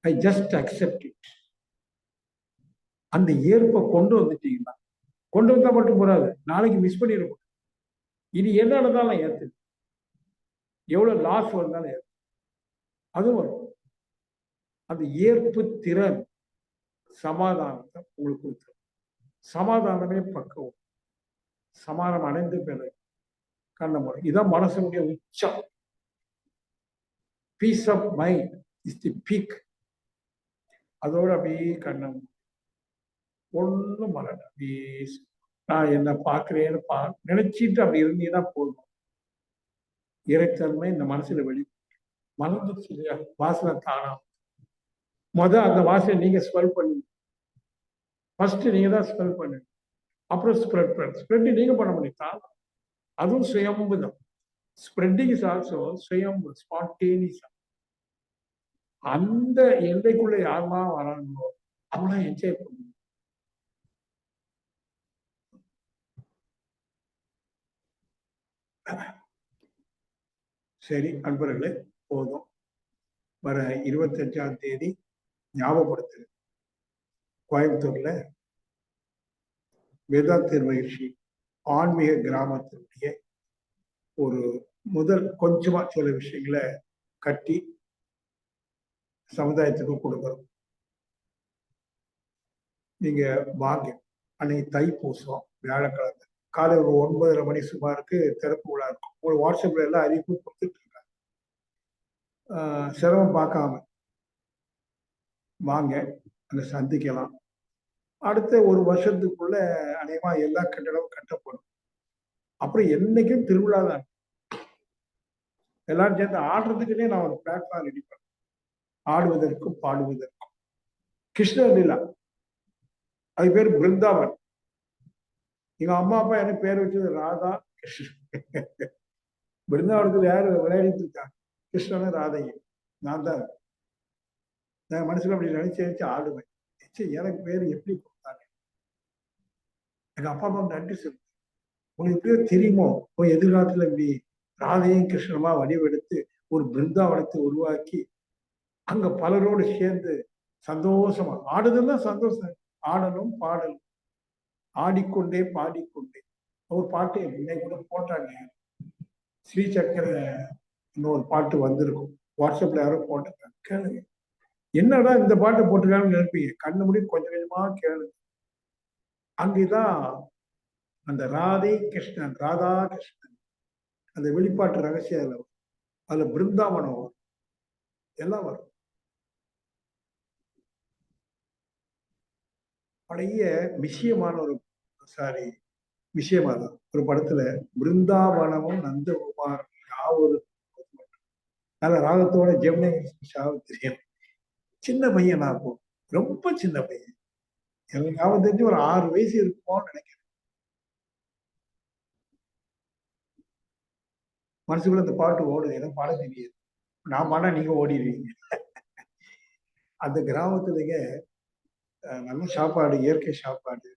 I just accept it. அந்த ஏற்பை கொண்டு வந்துட்டீங்கன்னா, கொண்டு வந்தா மட்டும் போறாது, நாளைக்கு மிஸ் பண்ணிருக்கும். இனி என்ன நடந்தாலும் ஏத்து, எவ்வளவு லாஸ் வந்தாலும் ஏத்து, அதுவும் வரும். அந்த ஏற்பு திறன் சமாதானத்தை உங்களுக்கு கொடுத்துரும். சமாதானமே பக்குவம். சமாதானம் அடைந்து பிறகு கண்ண முறை, இதான் மனசனுடைய உச்சம். Peace of mind is the peak. அதோட அப்படியே கண்ணம் ஒன்றும் மறந்து அப்படியே நான் என்ன பார்க்கிறேன்னு நினைச்சிட்டு அப்படி இருந்தீங்கன்னா போதும். இறைத்தன்மை இந்த மனசுல வெளி மறந்துச்சு இல்லையா, வாசனை தானா. அந்த வாசனை நீங்க ஸ்மெல் பண்ணுங்க, ஃபர்ஸ்ட் நீங்க தான் ஸ்மெல் பண்ணுங்க. அப்புறம் ஸ்ப்ரெட் நீங்க பண்ண முடியும். அதுவும் சுயம்பு தான். ஸ்ப்ரெட்டிங் இஸ் ஆல்சோ சுயம்பு, ஸ்பான்டேனியஸ். அந்த எல்லைக்குள்ள யாரெல்லாம் வராங்களோ அவங்களாம் என்ஜாய் பண்ணுங்க. சரி அன்பர்களே, போதும். வர 25ஆம் தேதி ஞாபகப்படுத்து, கோயம்புத்தூர்ல வேதாந்தர் மகிழ்ச்சி ஆன்மீக கிராமத்தினுடைய ஒரு முதல் கொஞ்சமா சில விஷயங்களை கட்டி சமுதாயத்துக்கு கொடுக்குறோம். நீங்க வாங்க. அன்னைக்கு தைப்பூசம் வியாழக்கிழமை காலை ஒரு 9:30 மணி சுமாருக்கு திறப்பு விழா இருக்கும். ஒரு வாட்ஸ்அப்ல எல்லாம் அறிவிப்பு கொடுத்துட்டு இருக்காங்க. சிரமம் பார்க்காம வாங்க, அங்க சந்திக்கலாம். அடுத்த ஒரு வருஷத்துக்குள்ள அநேகமா எல்லா கட்டடமும் கட்டப்படும். அப்புறம் என்னைக்கும் திருவிழா தான். எல்லாரும் சேர்ந்து ஆடுறதுக்குன்னே நான் ஒரு பிளாட்ஃபார்ம் ரெடி பண்ணேன். ஆடுவதற்கும் பாடுவதற்கும். கிருஷ்ண லீலா, அது பேர் பிருந்தாவன். எங்க அம்மா அப்பா எனக்கு பேர் வச்சது ராதா கிருஷ்ணன். பிருந்தாவனத்தில் யாரு விளையாடிட்டு இருக்காங்க? கிருஷ்ணனும் ராதையும். நான் தான் நான் மனசுல அப்படி நினைச்சு ஆடுவேன். எனக்கு பேர் எப்படி கொடுத்தாங்க? எங்க அப்பா அம்மா நன்றி சொல்லு. உங்களுக்கு எப்படியோ தெரியுமோ எதிர்காலத்துல இப்படி ராதையும் கிருஷ்ணமா வடிவெடுத்து ஒரு பிருந்தாவனத்தை உருவாக்கி அங்க பலரோடு சேர்ந்து சந்தோஷமா ஆடுதல்னா சந்தோஷம். ஆடலும் பாடலும், ஆடிக்கொண்டே பாடிக்கொண்டே. ஒரு பாட்டு இன்னைக்கு கூட போட்டாங்க, ஸ்ரீ சக்கர இன்னொரு பாட்டு வந்திருக்கும், வாட்ஸ்அப்ல யாரோ போட்டிருக்காங்க, கேளுங்க. என்னடா இந்த பாட்டை போட்டிருக்காங்கன்னு நினைப்பீங்க. கண்ணு முடி கொஞ்சம் கொஞ்சமா கேளுங்க. அங்கேதான் அந்த ராதே கிருஷ்ணன், ராதா கிருஷ்ணன் அந்த வெளிப்பாட்டு ரகசியம் அதுல வரும். அதுல பிருந்தாவனம் வரும், எல்லாம் வரும். பழைய விஷயமான ஒரு விஷயமா தான் ஒரு படத்துல பிருந்தாவனமும் நந்தகுமார் யாவொரு நல்ல ராகத்தோட ஜெமினி தெரியும். சின்ன பையன் நான் அப்போ, ரொம்ப சின்ன பையன். எனக்கு ஞாபகம் தெரிஞ்சு ஒரு 6 வயசு இருக்குமோன்னு நினைக்கிறேன். மனசுக்குள்ள இந்த பாட்டு ஓடுது, எனக்கு பாட தெரியாது. நான் பாட நீங்க ஓடிடுவீங்க. அந்த கிராமத்துலங்க நல்ல சாப்பாடு, இயற்கை சாப்பாடு,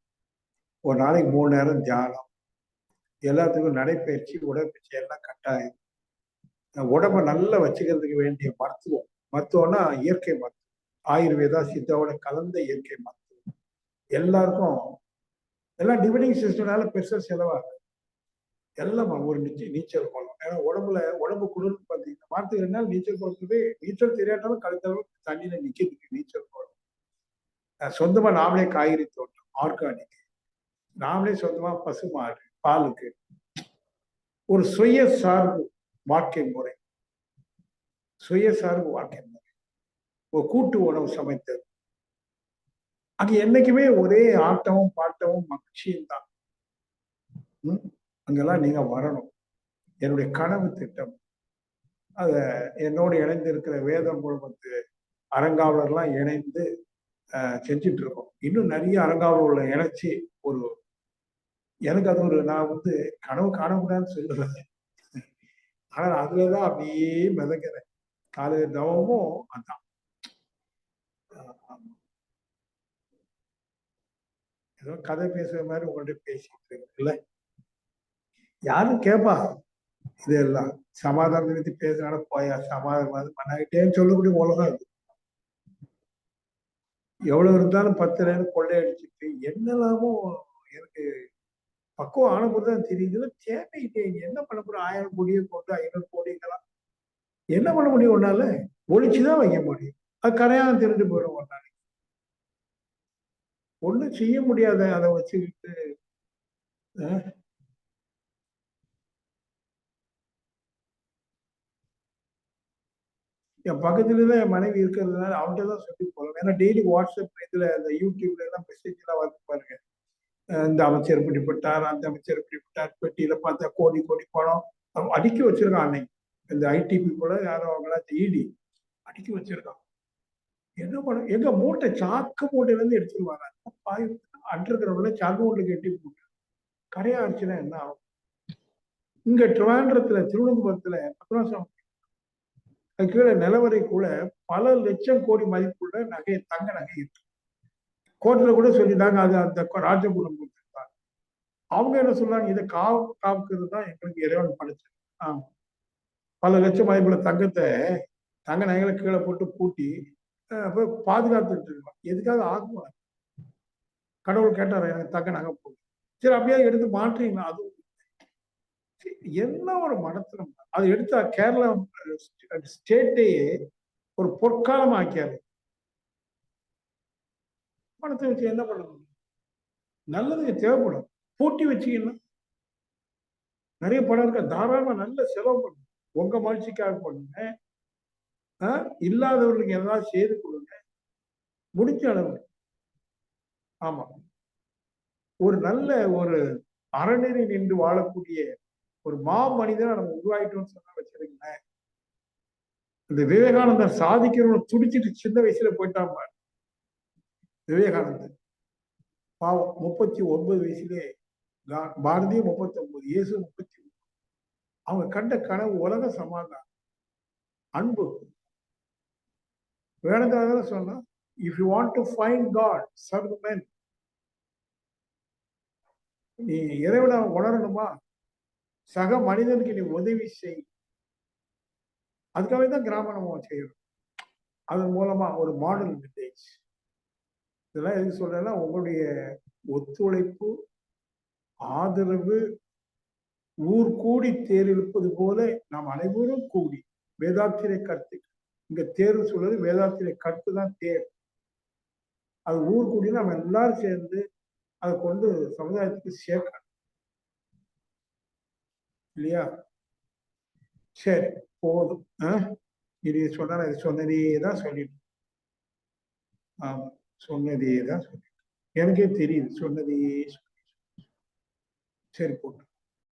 ஒரு நாளைக்கு 3 நேரம் தியானம், எல்லாத்துக்கும் நடைப்பயிற்சி, உடற்பயிற்சி எல்லாம் கட்டாயம். உடம்ப நல்லா வச்சுக்கிறதுக்கு வேண்டிய மருத்துவம்னா இயற்கை மருத்துவம், ஆயுர்வேதா சித்தாவோட கலந்த இயற்கை மருத்துவம். எல்லாருக்கும் எல்லாம் டிவைடிங் சிஸ்டம்னால பெருசா செலவாகும். எல்லாம் ஒரு நீச்சல் குளம். ஏன்னா உடம்பு குளிர் பார்த்தீங்கன்னா வாரத்துக்கு 2 நாள் நீச்சல் குளத்துக்கு, நீச்சல் தெரியாட்டாலும் கழுத்தளவு தண்ணியில நிக்கிறதுக்கு நீச்சல் குளம். சொந்தமா நாமளே காய்கறி தோட்டம், ஆர்கானிக், நாமளே சொந்தமா பசு மாடு பாலுக்கு. ஒரு சுயசார்பு வாழ்க்கை முறை, சுயசார்பு வாழ்க்கை முறை, ஒரு கூட்டு உணவு சமைத்தது. அங்க என்னைக்குமே ஒரே ஆட்டமும் பாட்டமும் மகிழ்ச்சியும் தான். அங்கெல்லாம் நீங்க வரணும். என்னுடைய கனவு திட்டம். அத என்னோடு இணைந்திருக்கிற வேதம் குழுமத்து அறங்காவலர்லாம் இணைந்து செஞ்சுட்டு இருக்கோம். இன்னும் நிறைய அறங்காவலர்களை இணைச்சு ஒரு, எனக்கு அது ஒரு, நான் கனவு காணக்கூடாதுன்னு சொல்லுவேன். ஆனா அதுலதான் அப்படியே மிதக்கிறேன். காலையில தவமும் அதான். ஏதோ கதை பேசுற மாதிரி உங்கள்கிட்ட பேசிட்டு இருக்குல்ல, யாரும் கேட்பா இதெல்லாம் சமாதானத்தை பேசுறான போயா சமாதானம் பண்ணாகிட்டேன்னு சொல்லக்கூடிய உலகம் அது. எவ்வளவு இருந்தாலும் 10 நேரம் கொள்ளையடிச்சுட்டு என்னெல்லாமோ எனக்கு பக்குவம் ஆனப்போதுதான் தெரியுதுல. தேவையில்லை, என்ன பண்ண போற? 1000 கோடியை கொண்டு 500 கோடிங்களாம் என்ன பண்ண முடியும்? ஒன்னால ஒழிச்சுதான் வைக்க முடியும். அது கரையான் திருட்டு போயிடும். ஒரு நாளைக்கு ஒண்ணும் செய்ய முடியாத அதை வச்சுக்கிட்டு. என் பக்கத்துலதான் என் மனைவி இருக்கிறதுனால அவன்கிட்ட தான் சொல்லி போகலாம். ஏன்னா டெய்லி வாட்ஸ்அப் இதுல இந்த யூடியூப்ல எல்லாம் மெசேஜ் எல்லாம் வந்து பாருங்க. இந்த அமைச்சர் பிடிப்பட்டார், அந்த அமைச்சர் பிடிப்பட்டார், பெட்டியில பார்த்தா கோடி கோடி பணம் அடுக்கி வச்சிருக்கான். அன்னைக்கு இந்த ஐடி பீப்புள யாரோ அவங்களா இடி அடுக்கி வச்சிருக்கான். என்ன பண்ண எங்க மூட்டை சாக்கு மூட்டையில இருந்து எடுத்துட்டு வராங்க. பாய் அன்றிருக்கிறவங்கள சாக்கு மூட்டை கட்டி போட்டு கரையாச்சுன்னா என்ன ஆகும்? இங்க திருவாண்டரத்துல திருவனந்தபுரத்துல பத்மநாசம் கீழே நிலவரைக்குள்ள பல லட்சம் கோடி மதிப்புள்ள நகை, தங்க நகை இருக்கு. கோர்ட்ல கூட சொல்லிட்டாங்க, அது அந்த ராஜகுலம் கொடுத்துருக்காங்க. அவங்க என்ன சொல்றாங்க, இதை காவுக்கிறது தான் எங்களுக்கு இறைவன் படைச்சது. ஆமா, பல லட்சம் மதிப்புள்ள தங்கத்தை, தங்க நகைகளை கீழே போட்டு பூட்டி போய் பாதுகாத்துட்டு இருக்கலாம். எதுக்காக ஆகுவாங்க? கடவுள் கேட்டார், எனக்கு தங்க நகை போட்டு, சரி அப்படியே எடுத்து மாற்றீங்களா? அது என்ன ஒரு மனத்துல அதை எடுத்தா கேரளா ஸ்டேட்டையே ஒரு பொற்காலம் ஆக்கியாரு. பணத்தை வச்சு என்ன பண்ண முடியும்? நல்லதுக்கு தேவைப்படும், பூட்டி வச்சீங்கன்னா நிறைய பணம் இருக்க, தாராளமா நல்ல செலவு பண்ணுங்க, உங்க மகிழ்ச்சிக்காக பண்ணுங்க, இல்லாதவர்களுக்கு ஏதாவது செய்து கொடுங்க, முடிஞ்ச அளவு. ஆமா, ஒரு நல்ல ஒரு அறநெறி நின்று வாழக்கூடிய ஒரு மனிதனை நம்ம உருவாயிட்டோம்னு சொன்னா வச்சிருக்கேன். இந்த விவேகானந்தர் சாதிக்கிறவங்க துடிச்சிட்டு சின்ன வயசுல போயிட்டான் விவேகானந்தர். பாவம் 39 வயசுலே, பாரதிய 39, இயேசு 39. அவங்க கண்ட கனவு உலக சமாதானம், அன்பு. வேணுங்கிறத சொன்னா, if you want to find god serve men. நீ இறைவனை உணரணுமா, சக மனிதனுக்கு நீ உதவி செய். அதுக்காகவே தான் கிராம நம்ம செய்யணும். அதன் மூலமா ஒரு மாடல் வில்லேஜ். இதெல்லாம் எதுக்கு சொல்றேன்னா, உங்களுடைய ஒத்துழைப்பு, ஆதரவு, ஊர் கூடி தேர் இழுப்பது போல நாம் அனைவரும் கூடி வேதாத்திரை கருத்து, இங்க தேர்வு சொல்றது வேதாத்திரை கருத்து தான் தேர். அது ஊர் கூடி நம்ம எல்லாரும் சேர்ந்து அதை கொண்டு சமுதாயத்துக்கு சேர்க்கணும் இல்லையா? சரி, போதும். இது சொன்னா இது சொன்னதே தான் சொல்லிட்டு, ஆமா சொன்னதே தான் சொல்லிட்டு, எனக்கே தெரியுது சொன்னதே. சரி, போட்டு